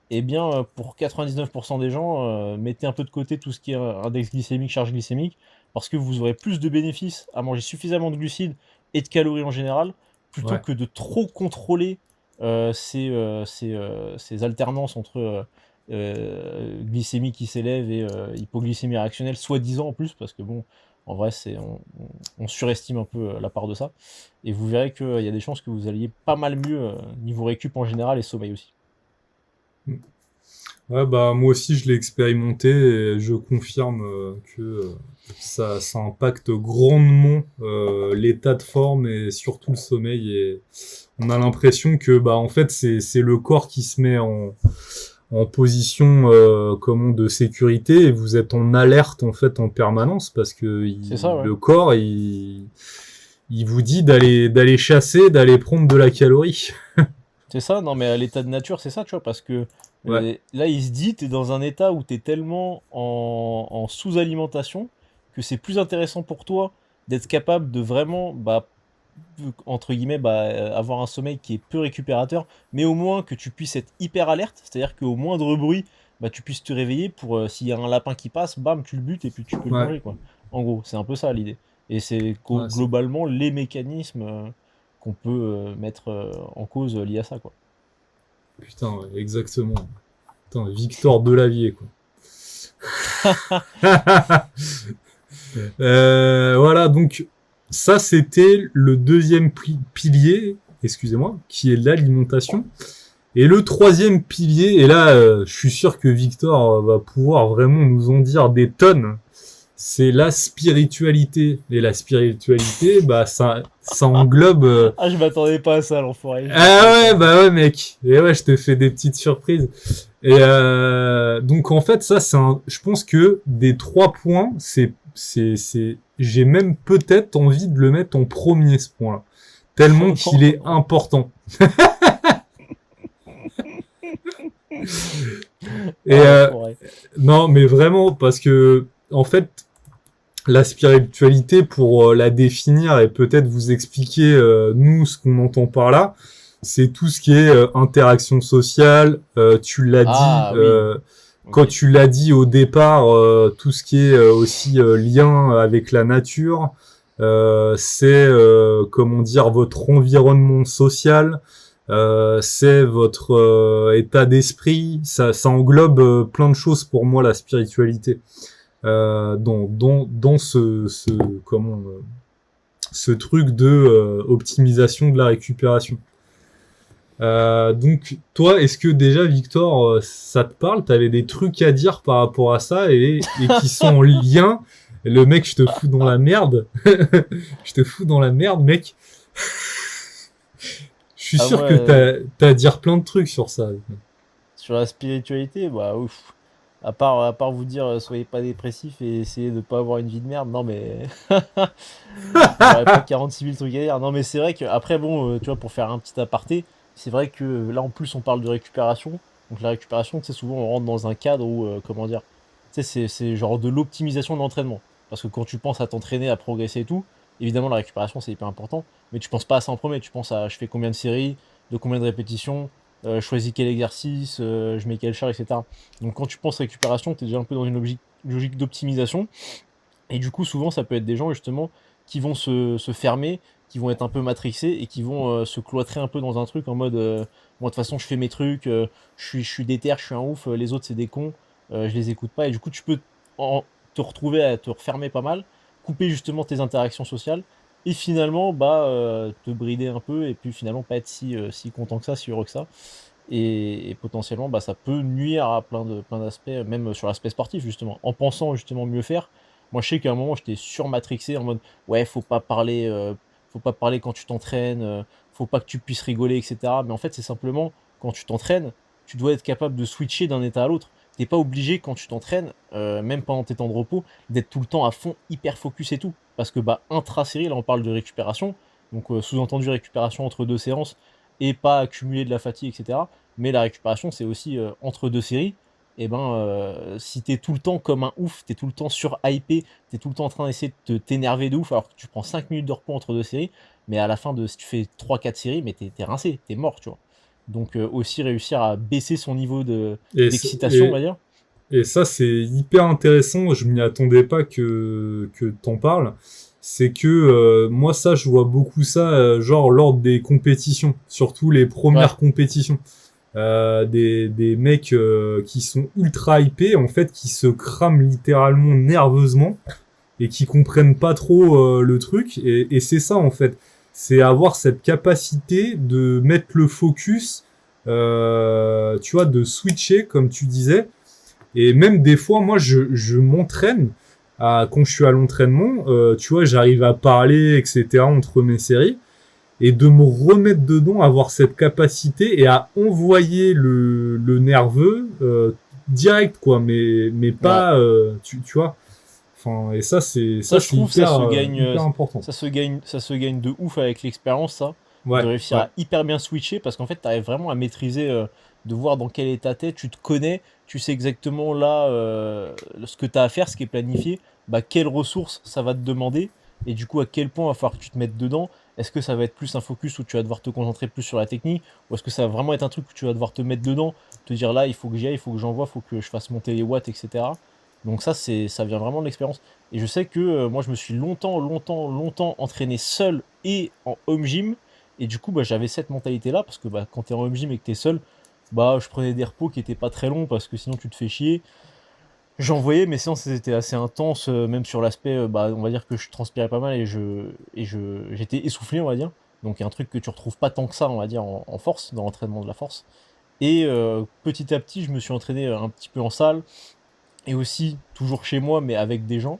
Et bien, pour 99% des gens, mettez un peu de côté tout ce qui est index glycémique, charge glycémique, parce que vous aurez plus de bénéfices à manger suffisamment de glucides et de calories en général, plutôt Ouais. que de trop contrôler ces alternances entre glycémie qui s'élève et hypoglycémie réactionnelle, soi-disant en plus, parce que bon, en vrai, on surestime un peu la part de ça. Et vous verrez qu'il y a des chances que vous alliez pas mal mieux niveau récup en général et sommeil aussi. Mm. Ouais, bah moi aussi je l'ai expérimenté et je confirme que ça impacte grandement l'état de forme et surtout le sommeil et on a l'impression que bah en fait c'est le corps qui se met en position de sécurité et vous êtes en alerte en fait en permanence parce que C'est ça, ouais. le corps il vous dit d'aller chasser, d'aller prendre de la calorie. C'est ça, non mais à l'état de nature, c'est ça, tu vois, parce que Ouais, là, il se dit, t'es dans un état où t'es tellement en sous-alimentation que c'est plus intéressant pour toi d'être capable de vraiment, bah, entre guillemets, bah, avoir un sommeil qui est peu récupérateur, mais au moins que tu puisses être hyper alerte, c'est-à-dire qu'au moindre bruit, bah, tu puisses te réveiller pour, s'il y a un lapin qui passe, bam, tu le butes et puis tu peux le ouais, manger, quoi. En gros, c'est un peu ça l'idée. Et c'est ouais, globalement les mécanismes qu'on peut mettre en cause liés à ça, quoi. putain, ouais, exactement. Putain, Victor Delavier, quoi. Voilà, donc ça c'était le deuxième pilier, excusez-moi, qui est l'alimentation. Et le troisième pilier, et là je suis sûr que Victor va pouvoir vraiment nous en dire des tonnes, c'est la spiritualité. Et la spiritualité, bah ça englobe... Ah, je m'attendais pas à ça, l'enfoiré. Je Ah m'attendais ouais, pas. bah ouais mec. Et ouais, je te fais des petites surprises. Et donc en fait, ça c'est je pense que des 3 points, j'ai même peut-être envie de le mettre en premier ce point-là, tellement Oh qu'il non. est important. Et Ah, l'enfoiré. non, mais vraiment parce que en fait, la spiritualité, pour la définir et peut-être vous expliquer nous ce qu'on entend par là, c'est tout ce qui est interaction sociale. Tu l'as dit. Ah oui, Quand ok. tu l'as dit au départ, tout ce qui est aussi lien avec la nature, c'est comment dire votre environnement social, c'est votre état d'esprit. Ça englobe plein de choses pour moi la spiritualité. Dans ce truc de optimisation de la récupération. Donc toi, est-ce que déjà Victor, ça te parle? T'avais des trucs à dire par rapport à ça et qui sont en lien? Le mec, je te fous dans la merde. Je te fous dans la merde, mec. Je suis Ah, sûr moi, que t'as à dire plein de trucs sur ça. sur la spiritualité, bah ouf. À part vous dire, soyez pas dépressif et essayez de pas avoir une vie de merde, non mais. J'aurais pas 46 000 trucs à dire. Non, mais c'est vrai que, après, bon, tu vois, pour faire un petit aparté, c'est vrai que là, en plus, on parle de récupération. Donc, la récupération, tu sais, souvent, on rentre dans un cadre où, comment dire, tu sais, c'est genre de l'optimisation de l'entraînement. Parce que quand tu penses à t'entraîner, à progresser et tout, évidemment, la récupération, c'est hyper important. Mais tu penses pas à ça en premier. Tu penses à je fais combien de séries, de combien de répétitions, je choisis quel exercice, je mets quelle charge, etc. Donc, quand tu penses récupération, tu es déjà un peu dans une logique d'optimisation. Et du coup, souvent, ça peut être des gens justement qui vont se fermer, qui vont être un peu matrixés et qui vont se cloîtrer un peu dans un truc en mode moi, de toute façon, je fais mes trucs, je suis déter, je suis un ouf, les autres, c'est des cons, je les écoute pas. Et du coup, tu peux te retrouver à te refermer pas mal, couper justement tes interactions sociales et finalement bah, te brider un peu et puis finalement pas être si content que ça, si heureux que ça. Et potentiellement, bah, ça peut nuire à plein d'aspects, même sur l'aspect sportif, justement. En pensant justement mieux faire, moi je sais qu'à un moment j'étais surmatrixé en mode ouais, faut pas parler quand tu t'entraînes, faut pas que tu puisses rigoler, etc. Mais en fait, c'est simplement quand tu t'entraînes, tu dois être capable de switcher d'un état à l'autre. T'es pas obligé quand tu t'entraînes, même pendant tes temps de repos, d'être tout le temps à fond, hyper focus et tout. Parce que bah, intra-série, là on parle de récupération, donc sous-entendu récupération entre deux séances et pas accumuler de la fatigue, etc. Mais la récupération, c'est aussi entre deux séries. Et ben, si t'es tout le temps comme un ouf, t'es tout le temps sur-hypé, t'es tout le temps en train d'essayer de t'énerver de ouf, alors que tu prends 5 minutes de repos entre deux séries, mais à la fin si tu fais 3 4 séries, mais t'es rincé, t'es mort, tu vois. Donc aussi réussir à baisser son niveau Et, d'excitation, on et, va dire. et ça, c'est hyper intéressant. Je m'y attendais pas que t'en parles. C'est que moi, ça, je vois beaucoup ça, genre lors des compétitions, surtout les Ouais, premières compétitions. Des mecs qui sont ultra hypés, en fait, qui se crament littéralement nerveusement et qui comprennent pas trop le truc. Et c'est ça, en fait. C'est avoir cette capacité de mettre le focus, tu vois, de switcher, comme tu disais. Et même des fois, moi, je m'entraîne. Quand je suis à l'entraînement, tu vois, j'arrive à parler, etc., entre mes séries. et de me remettre dedans, avoir cette capacité et à envoyer le nerveux direct, quoi, mais pas, tu vois. Enfin, et ça, c'est Je trouve hyper, ça se gagne, hyper important. ça se gagne de ouf avec l'expérience, ça. De Ouais, réussir ouais. à hyper bien switcher parce qu'en fait, tu arrives vraiment à maîtriser, de voir dans quel état t'es, tu te connais, tu sais exactement là ce que tu as à faire, ce qui est planifié, bah, quelles ressources ça va te demander et du coup à quel point il va falloir que tu te mettes dedans. Est-ce que ça va être plus un focus où tu vas devoir te concentrer plus sur la technique ou est-ce que ça va vraiment être un truc où tu vas devoir te mettre dedans, te dire là il faut que j'y aille, il faut que j'envoie, il faut que je fasse monter les watts, etc. Donc ça vient vraiment de l'expérience. Et je sais que moi, je me suis longtemps entraîné seul et en home gym. Et du coup, bah, j'avais cette mentalité-là, parce que bah, quand t'es en home gym et que t'es seul, bah, je prenais des repos qui étaient pas très longs, parce que sinon tu te fais chier. J'envoyais, mes séances elles étaient assez intenses, même sur l'aspect, bah, on va dire que je transpirais pas mal j'étais essoufflé, on va dire. Donc il y a un truc que tu retrouves pas tant que ça, on va dire, en force, dans l'entraînement de la force. Et petit à petit, je me suis entraîné un petit peu en salle, et aussi toujours chez moi, mais avec des gens.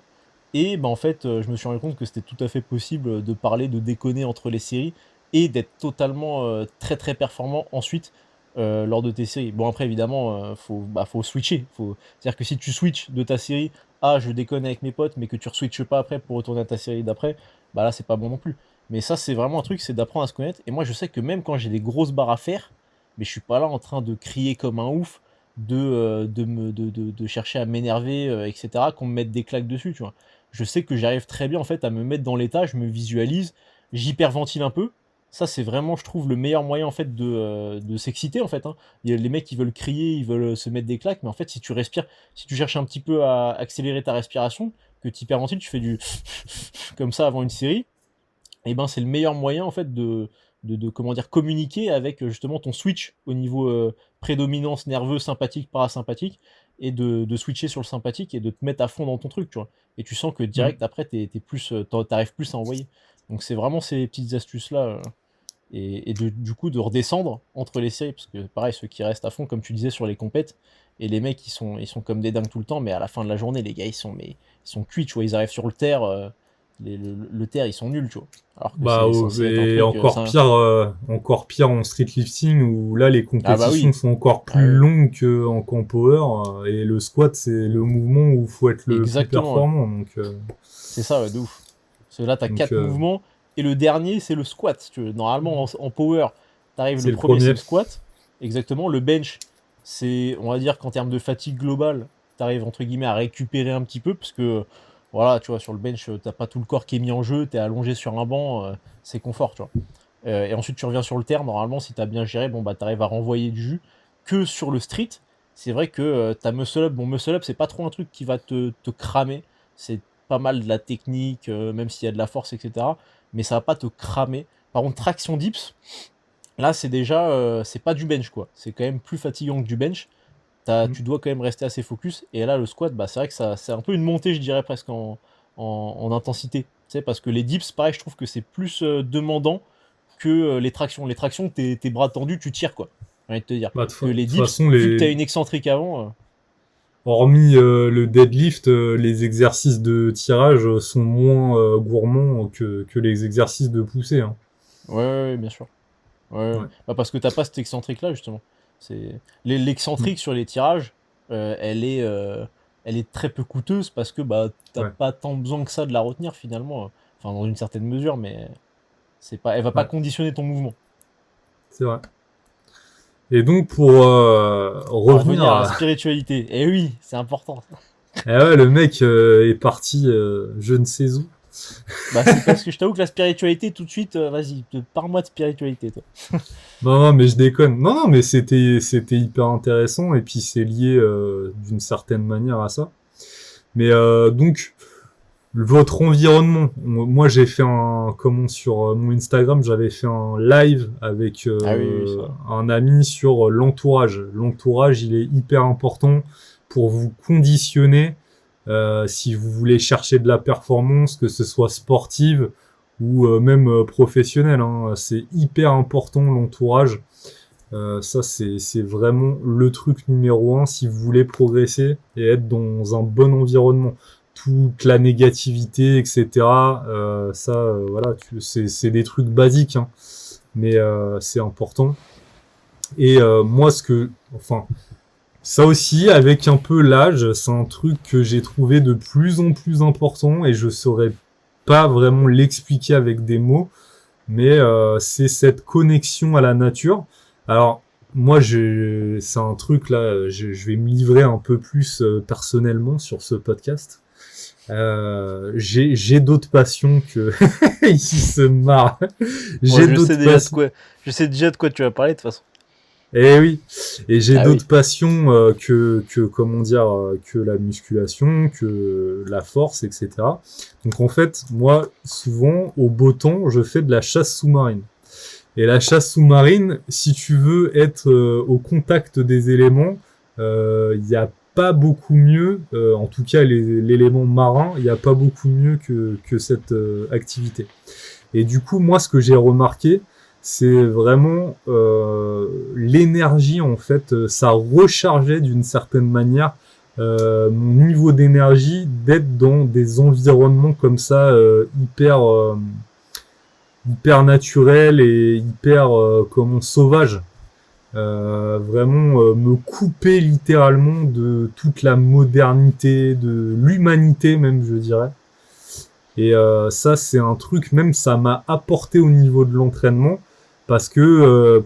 Et bah, en fait, je me suis rendu compte que c'était tout à fait possible de parler, de déconner entre les séries et d'être totalement très très performant ensuite lors de tes séries. Bon, après, évidemment, faut switcher. C'est-à-dire que si tu switches de ta série à je déconne avec mes potes, mais que tu re-switches pas après pour retourner à ta série d'après, bah là, c'est pas bon non plus. Mais ça, c'est vraiment un truc, c'est d'apprendre à se connaître. Et moi, je sais que même quand j'ai des grosses barres à faire, mais je suis pas là en train de crier comme un ouf, de chercher à m'énerver, etc., qu'on me mette des claques dessus, tu vois. Je sais que j'arrive très bien en fait à me mettre dans l'état, je me visualise, j'hyperventile un peu. Ça, c'est vraiment, je trouve, le meilleur moyen en fait de s'exciter en fait, hein. Il y a les mecs qui veulent crier, ils veulent se mettre des claques, mais en fait, si tu respires, si tu cherches un petit peu à accélérer ta respiration, que tu hyperventiles, tu fais du comme ça avant une série, et ben c'est le meilleur moyen en fait comment dire communiquer avec justement ton switch au niveau prédominance nerveux, sympathique, parasympathique, et de switcher sur le sympathique et de te mettre à fond dans ton truc, tu vois. Et tu sens que Mm. direct après t'es plus t'arrives plus à envoyer. Donc c'est vraiment ces petites astuces là du coup de redescendre entre les séries parce que pareil ceux qui restent à fond comme tu disais sur les compètes et les mecs ils sont comme des dingues tout le temps mais à la fin de la journée les gars ils sont cuits, tu vois, ils arrivent sur le terre le terre ils sont nuls, tu vois, alors que Bah, c'est censé être un et truc ça. encore pire en street lifting où là les Ah bah compétitions oui, sont encore ah plus oui, longues qu'en camp power et le squat c'est le mouvement où il faut être le plus exactement, ouais. performant C'est ça, ouais, de ouf. Parce que là t'as donc 4 mouvements et le dernier c'est le squat, si tu veux. Normalement en power t'arrives, c'est le le premier c'est premier. le squat, exactement. Le bench, c'est, on va dire qu'en termes de fatigue globale t'arrives entre guillemets à récupérer un petit peu parce que voilà, tu vois, sur le bench t'as pas tout le corps qui est mis en jeu, t'es allongé sur un banc, c'est confort, tu vois. Et ensuite tu reviens sur le terre, normalement si t'as bien géré, bon bah t'arrives à renvoyer du jus. Que sur le street, c'est vrai que ta muscle up, bon muscle up c'est pas trop un truc qui va te cramer, c'est pas mal de la technique, même s'il y a de la force, etc. Mais ça va pas te cramer. Par contre traction dips, là c'est déjà, c'est pas du bench quoi, c'est quand même plus fatigant que du bench. Mm. Tu dois quand même rester assez focus. Et là, le squat, bah, c'est vrai que ça, c'est un peu une montée, je dirais, presque en intensité. Tu sais, parce que les dips, pareil, je trouve que c'est plus demandant que les tractions. Les tractions, tes bras tendus, tu tires, quoi. J'ai envie de te dire. Bah, de Que les toute dips, façon vu que tu as une excentrique avant. hormis le deadlift, les exercices de tirage sont moins gourmands que les exercices de poussée, hein. Ouais, ouais, ouais, bien sûr. Ouais, ouais. Ouais. Bah, parce que t'as pas cette excentrique-là, justement. Mm. L'excentrique sur les tirages, elle est très peu coûteuse parce que bah, t'as Ouais. pas tant besoin que ça de la retenir, finalement. Enfin, dans une certaine mesure, mais. Elle va pas Ouais. conditionner ton mouvement. C'est vrai. Et donc pour Pour revenir revenir à la à... spiritualité. Eh oui, c'est important. Eh ouais, le mec est parti je ne sais où. Bah, c'est parce que je t'avoue que la spiritualité, tout de suite, vas-y, parle-moi de spiritualité, toi. Non, non, mais je déconne. Non, non, mais c'était hyper intéressant et puis c'est lié d'une certaine manière à ça. Mais donc votre environnement. Moi, j'ai fait sur mon Instagram, j'avais fait un live avec Ah oui, oui, ça. un ami sur l'entourage. L'entourage, il est hyper important pour vous conditionner si vous voulez chercher de la performance, que ce soit sportive ou même professionnelle, hein. C'est hyper important l'entourage. Ça, c'est vraiment le truc numéro un si vous voulez progresser et être dans un bon environnement. toute la négativité, etc. Voilà, c'est des trucs basiques, hein, mais c'est important. Et moi, ça aussi, avec un peu l'âge, c'est un truc que j'ai trouvé de plus en plus important et je saurais pas vraiment l'expliquer avec des mots, mais c'est cette connexion à la nature. Alors, moi, c'est un truc là, je vais me livrer un peu plus personnellement sur ce podcast. J'ai d'autres passions que il se marre. J'ai d'autres passions. Je sais déjà de quoi tu vas parler de toute façon. Eh oui, et j'ai Ah d'autres oui. passions comment dire, que la musculation, que la force, etc. Donc en fait, moi, souvent, au beau temps, je fais de la chasse sous-marine. Et la chasse sous-marine, si tu veux être au contact des éléments, il n'y a pas beaucoup mieux, en tout cas l'élément marin, il n'y a pas beaucoup mieux que cette activité. Et du coup, moi, ce que j'ai remarqué, c'est vraiment l'énergie, en fait, ça rechargeait d'une certaine manière mon niveau d'énergie d'être dans des environnements comme ça hyper naturels et hyper comment sauvages. Vraiment me couper littéralement de toute la modernité, de l'humanité même, je dirais. Et ça, c'est un truc, même ça m'a apporté au niveau de l'entraînement, parce que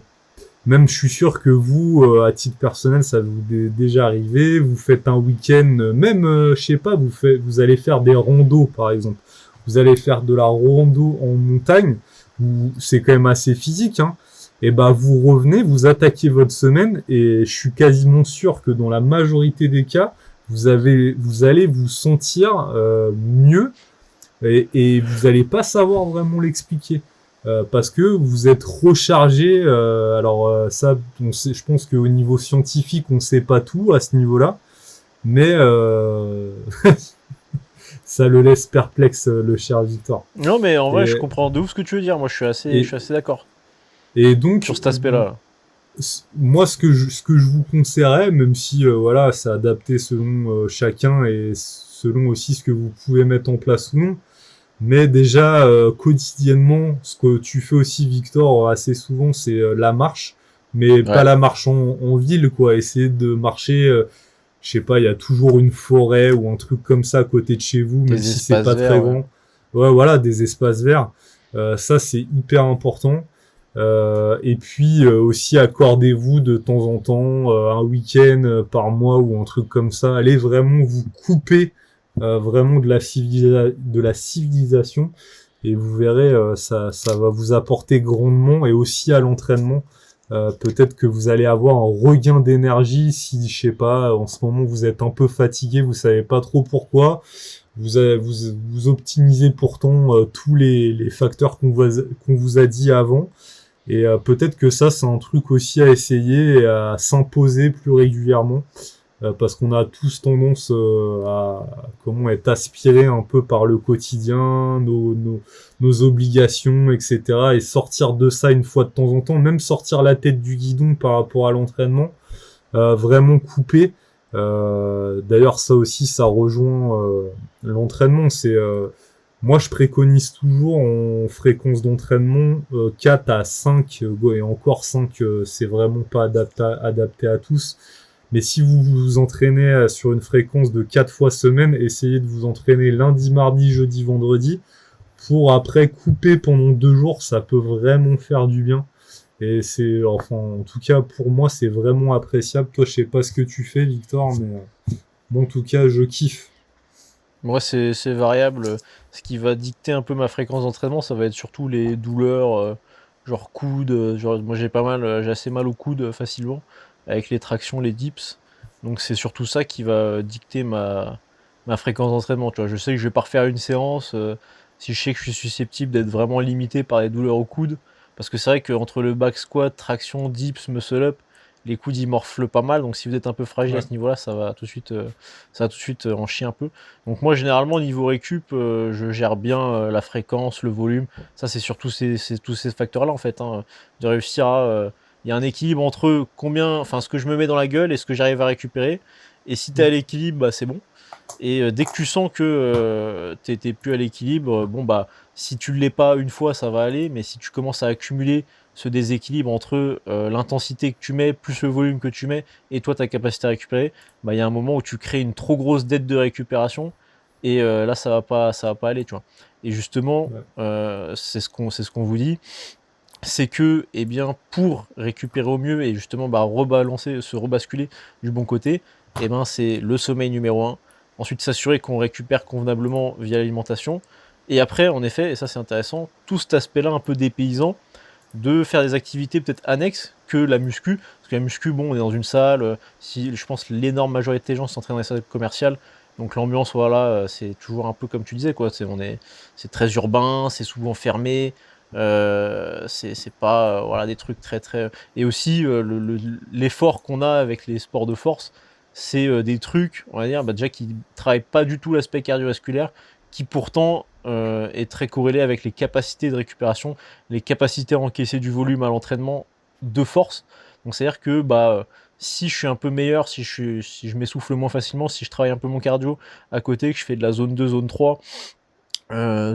même je suis sûr que vous, à titre personnel, ça vous est déjà arrivé, vous faites un week-end, même, je sais pas, vous allez faire des randos, par exemple. Vous allez faire de la rando en montagne, où c'est quand même assez physique, hein. Et bah vous revenez, vous attaquez votre semaine, et je suis quasiment sûr que dans la majorité des cas, vous allez vous sentir mieux et vous allez pas savoir vraiment l'expliquer parce que vous êtes rechargé. Ça, je pense qu'au niveau scientifique, on sait pas tout à ce niveau-là, mais ça le laisse perplexe, le cher Victor. Non, mais en vrai, je Et, comprends de ouf ce que tu veux dire. Moi, je suis assez d'accord et donc, sur cet aspect-là. moi, ce que je vous conseillerais, même si voilà, c'est adapté selon chacun et selon aussi ce que vous pouvez mettre en place ou non. Mais déjà, quotidiennement, ce que tu fais aussi, Victor, assez souvent, c'est la marche. Mais pas Ouais. la marche en ville, quoi. Essayer de marcher, je sais pas, il y a toujours une forêt ou un truc comme ça à côté de chez vous, même Des si c'est espaces pas très verts, ouais. grand. Ouais, voilà, des espaces verts. Ça, c'est hyper important. Et puis aussi, accordez-vous de temps en temps un week-end par mois ou un truc comme ça. Allez vraiment vous couper vraiment de la civilisation et vous verrez ça va vous apporter grandement et aussi à l'entraînement peut-être que vous allez avoir un regain d'énergie si je sais pas en ce moment vous êtes un peu fatigué, vous savez pas trop pourquoi, vous optimisez pourtant tous les facteurs qu'on vous a dit avant et peut-être que ça c'est un truc aussi à essayer et à s'imposer plus régulièrement parce qu'on a tous tendance à comment être aspiré un peu par le quotidien, nos obligations, etc. Et sortir de ça une fois de temps en temps, même sortir la tête du guidon par rapport à l'entraînement, vraiment couper. D'ailleurs, ça aussi, ça rejoint l'entraînement. Moi, je préconise toujours en fréquence d'entraînement 4 à 5, et encore 5, c'est vraiment pas adapté à tous. Mais si vous vous entraînez sur une fréquence de 4 fois semaine, essayez de vous entraîner lundi, mardi, jeudi, vendredi, pour après couper pendant 2 jours, ça peut vraiment faire du bien. Et en tout cas, pour moi, c'est vraiment appréciable. Toi, je sais pas ce que tu fais, Victor, mais moi, en tout cas, je kiffe. Moi, c'est variable. Ce qui va dicter un peu ma fréquence d'entraînement, ça va être surtout les douleurs, genre coudes. Genre, moi, j'ai assez mal aux coudes facilement, avec les tractions, les dips. Donc, c'est surtout ça qui va dicter ma fréquence d'entraînement. Tu vois, je sais que je vais pas refaire une séance si je sais que je suis susceptible d'être vraiment limité par les douleurs aux coudes. Parce que c'est vrai qu'entre le back squat, traction, dips, muscle up, les coudes ils morflent pas mal. Donc, si vous êtes un peu fragile à Ouais. ce niveau-là, ça va tout de suite en chier un peu. Donc moi généralement au niveau récup, je gère bien la fréquence, le volume. Ça c'est surtout tous ces facteurs-là en fait, hein, de réussir à... Il y a un équilibre entre ce que je me mets dans la gueule et ce que j'arrive à récupérer. Et si tu es à l'équilibre, bah, c'est bon. Et dès que tu sens que t'es plus à l'équilibre, bon bah si tu l'es pas une fois, ça va aller, mais si tu commences à accumuler ce déséquilibre entre l'intensité que tu mets plus le volume que tu mets et toi ta capacité à récupérer, bah il y a un moment où tu crées une trop grosse dette de récupération et là ça va pas aller, tu vois. Et justement, Ouais. c'est ce qu'on vous dit, c'est que eh bien pour récupérer au mieux et justement bah, rebalancer, se rebasculer du bon côté, eh ben c'est le sommeil numéro un. Ensuite s'assurer qu'on récupère convenablement via l'alimentation. Et après, en effet, et ça c'est intéressant, tout cet aspect-là un peu dépaysant, de faire des activités peut-être annexes que la muscu. Parce que la muscu, bon, on est dans une salle, si je pense l'énorme majorité des gens s'entraînent dans les salles commerciales, donc l'ambiance, voilà, c'est toujours un peu comme tu disais, quoi. C'est très urbain, c'est souvent fermé, c'est pas voilà, des trucs très très. Et aussi, l'effort qu'on a avec les sports de force, c'est des trucs, on va dire, bah, déjà qui travaillent pas du tout l'aspect cardiovasculaire, qui pourtant est très corrélé avec les capacités de récupération, les capacités à encaisser du volume à l'entraînement de force. Donc c'est-à-dire que bah, si je suis un peu meilleur, si je m'essouffle moins facilement, si je travaille un peu mon cardio à côté, que je fais de la zone 2, zone 3,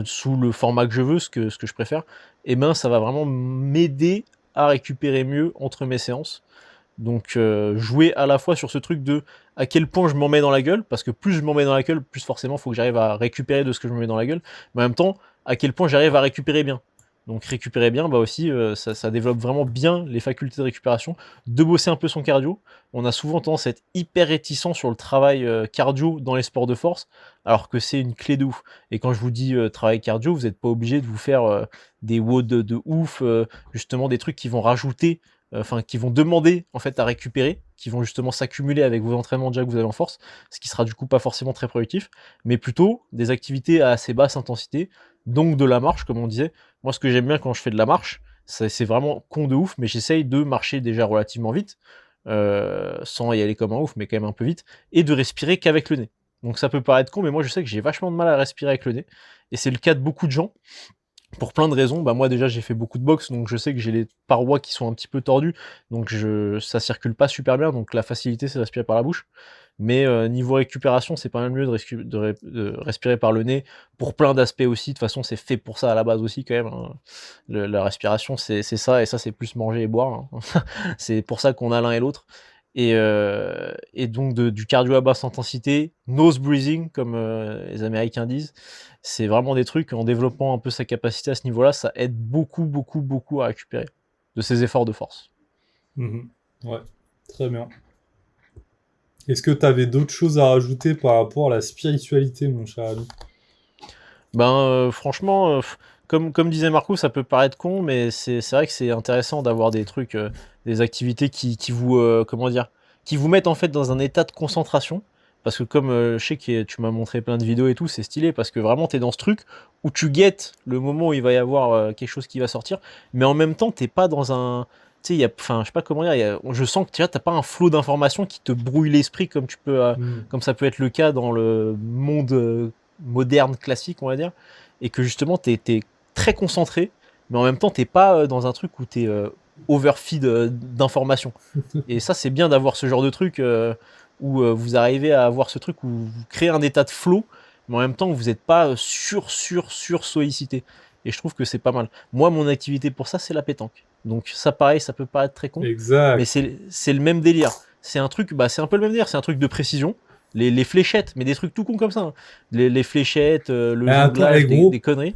sous le format que je veux, ce que je préfère, et ben ça va vraiment m'aider à récupérer mieux entre mes séances. Donc jouer à la fois sur ce truc de à quel point je m'en mets dans la gueule, parce que plus je m'en mets dans la gueule, plus forcément il faut que j'arrive à récupérer de ce que je me mets dans la gueule, mais en même temps, à quel point j'arrive à récupérer bien. Donc récupérer bien, bah aussi, ça développe vraiment bien les facultés de récupération, de bosser un peu son cardio. On a souvent tendance à être hyper réticent sur le travail cardio dans les sports de force, alors que c'est une clé de ouf. Et quand je vous dis travail cardio, vous n'êtes pas obligé de vous faire des WOD de ouf, justement des trucs qui vont rajouter qui vont demander en fait à récupérer, qui vont justement s'accumuler avec vos entraînements déjà que vous avez en force, ce qui sera du coup pas forcément très productif, mais plutôt des activités à assez basse intensité, donc de la marche comme on disait. Moi ce que j'aime bien quand je fais de la marche, c'est vraiment con de ouf, mais j'essaye de marcher déjà relativement vite, sans y aller comme un ouf, mais quand même un peu vite, et de respirer qu'avec le nez. Donc ça peut paraître con, mais moi je sais que j'ai vachement de mal à respirer avec le nez, et c'est le cas de beaucoup de gens, pour plein de raisons. Bah moi déjà j'ai fait beaucoup de boxe, donc je sais que j'ai les parois qui sont un petit peu tordues, donc ça circule pas super bien, donc la facilité c'est de respirer par la bouche. Mais niveau récupération, c'est pas mal mieux de respirer par le nez, pour plein d'aspects aussi. De toute façon, c'est fait pour ça à la base aussi quand même, hein. La respiration, c'est ça, et ça c'est plus manger et boire, hein. C'est pour ça qu'on a l'un et l'autre. Et donc du cardio à basse intensité, nose breathing comme les Américains disent, c'est vraiment des trucs, en développant un peu sa capacité à ce niveau-là, ça aide beaucoup, beaucoup, beaucoup à récupérer de ses efforts de force. Mhm. Ouais, très bien. Est-ce que tu avais d'autres choses à rajouter par rapport à la spiritualité, mon cher ami? Ben franchement, comme disait Marco, ça peut paraître con, mais c'est vrai que c'est intéressant d'avoir des trucs, des activités qui vous, comment dire, qui vous mettent en fait dans un état de concentration. Parce que comme je sais que tu m'as montré plein de vidéos et tout, c'est stylé parce que vraiment t'es dans ce truc où tu guettes le moment où il va y avoir quelque chose qui va sortir, mais en même temps t'es pas dans un, tu sais, enfin je sais pas comment dire, je sens que tu vois, t'as pas un flot d'informations qui te brouille l'esprit comme Hmm. comme ça peut être le cas dans le monde moderne, classique, on va dire, et que justement t'es très concentré, mais en même temps t'es pas dans un truc où t'es overfeed d'informations. Et ça c'est bien d'avoir ce genre de truc où vous arrivez à avoir ce truc où vous créez un état de flow, mais en même temps vous n'êtes pas sur sollicité. Et je trouve que c'est pas mal. Moi mon activité pour ça c'est la pétanque. Donc ça pareil, ça peut paraître très con, mais Exact. c'est le même délire. C'est un truc, bah c'est un peu le même délire, c'est un truc de précision. Les fléchettes, mais des trucs tout cons comme ça, hein. Les fléchettes, le Attends, jonglage, des gros, conneries.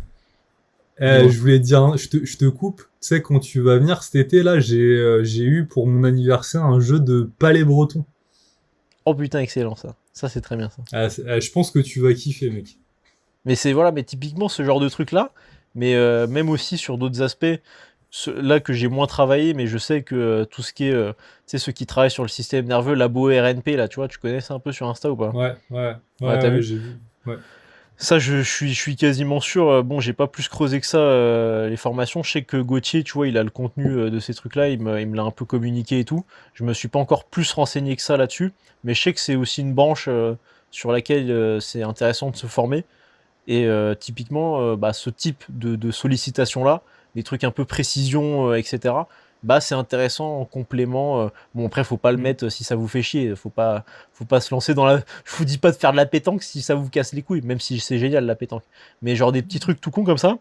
Dis-moi. je voulais te dire, je te coupe. Tu sais, quand tu vas venir cet été, là, j'ai eu pour mon anniversaire un jeu de palais breton. Oh putain, excellent ça. Ça c'est très bien ça. Je pense que tu vas kiffer, mec. Mais c'est voilà, mais typiquement ce genre de truc là, mais même aussi sur d'autres aspects, là que j'ai moins travaillé, mais je sais que tout ce qui est, tu sais, ceux qui travaillent sur le système nerveux, labo RNP là, tu vois, tu connais ça un peu sur Insta ou pas? Ouais, ouais, ouais, Ouais, t'as ouais, vu? j'ai vu. Ouais. Ça, je suis quasiment sûr. Bon, j'ai pas plus creusé que ça les formations. Je sais que Gauthier, tu vois, il a le contenu de ces trucs-là. Il me l'a un peu communiqué et tout. Je me suis pas encore plus renseigné que ça là-dessus, mais je sais que c'est aussi une branche sur laquelle c'est intéressant de se former. Et typiquement, bah, ce type de sollicitation-là, des trucs un peu précision, etc., bah c'est intéressant en complément. Bon après faut pas le Mm. mettre si ça vous fait chier, faut pas se lancer dans la. Je vous dis pas de faire de la pétanque si ça vous casse les couilles, même si c'est génial la pétanque. Mais genre des petits trucs tout con comme ça.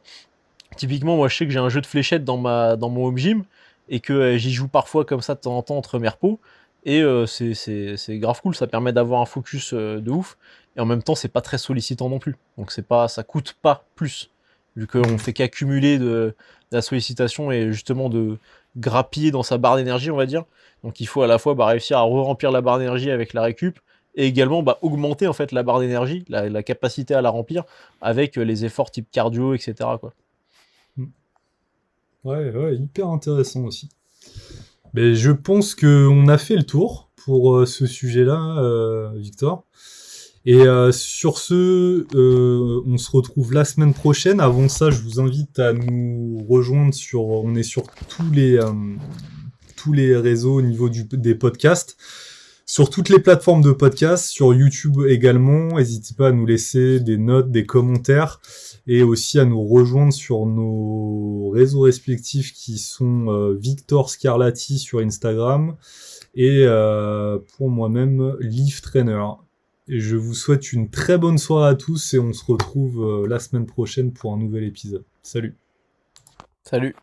Typiquement moi je sais que j'ai un jeu de fléchettes dans mon home gym et que j'y joue parfois comme ça de temps en temps entre mes repos. Et c'est grave cool, ça permet d'avoir un focus de ouf. Et en même temps c'est pas très sollicitant non plus. Donc ça coûte pas plus. Vu qu'on fait qu'accumuler de la sollicitation et justement de grappiller dans sa barre d'énergie, on va dire. Donc il faut à la fois réussir à re-remplir la barre d'énergie avec la récup et également augmenter en fait la barre d'énergie, la capacité à la remplir avec les efforts type cardio, etc. quoi. Mm. Ouais, hyper intéressant aussi. Mais je pense qu'on a fait le tour pour ce sujet-là, Victor. Et sur ce, on se retrouve la semaine prochaine. Avant ça, je vous invite à nous rejoindre on est sur tous les réseaux au niveau des podcasts, sur toutes les plateformes de podcasts, sur YouTube également. N'hésitez pas à nous laisser des notes, des commentaires, et aussi à nous rejoindre sur nos réseaux respectifs qui sont Victor Scarlatti sur Instagram et pour moi-même Leaf Trainer. Et je vous souhaite une très bonne soirée à tous et on se retrouve la semaine prochaine pour un nouvel épisode. Salut. Salut.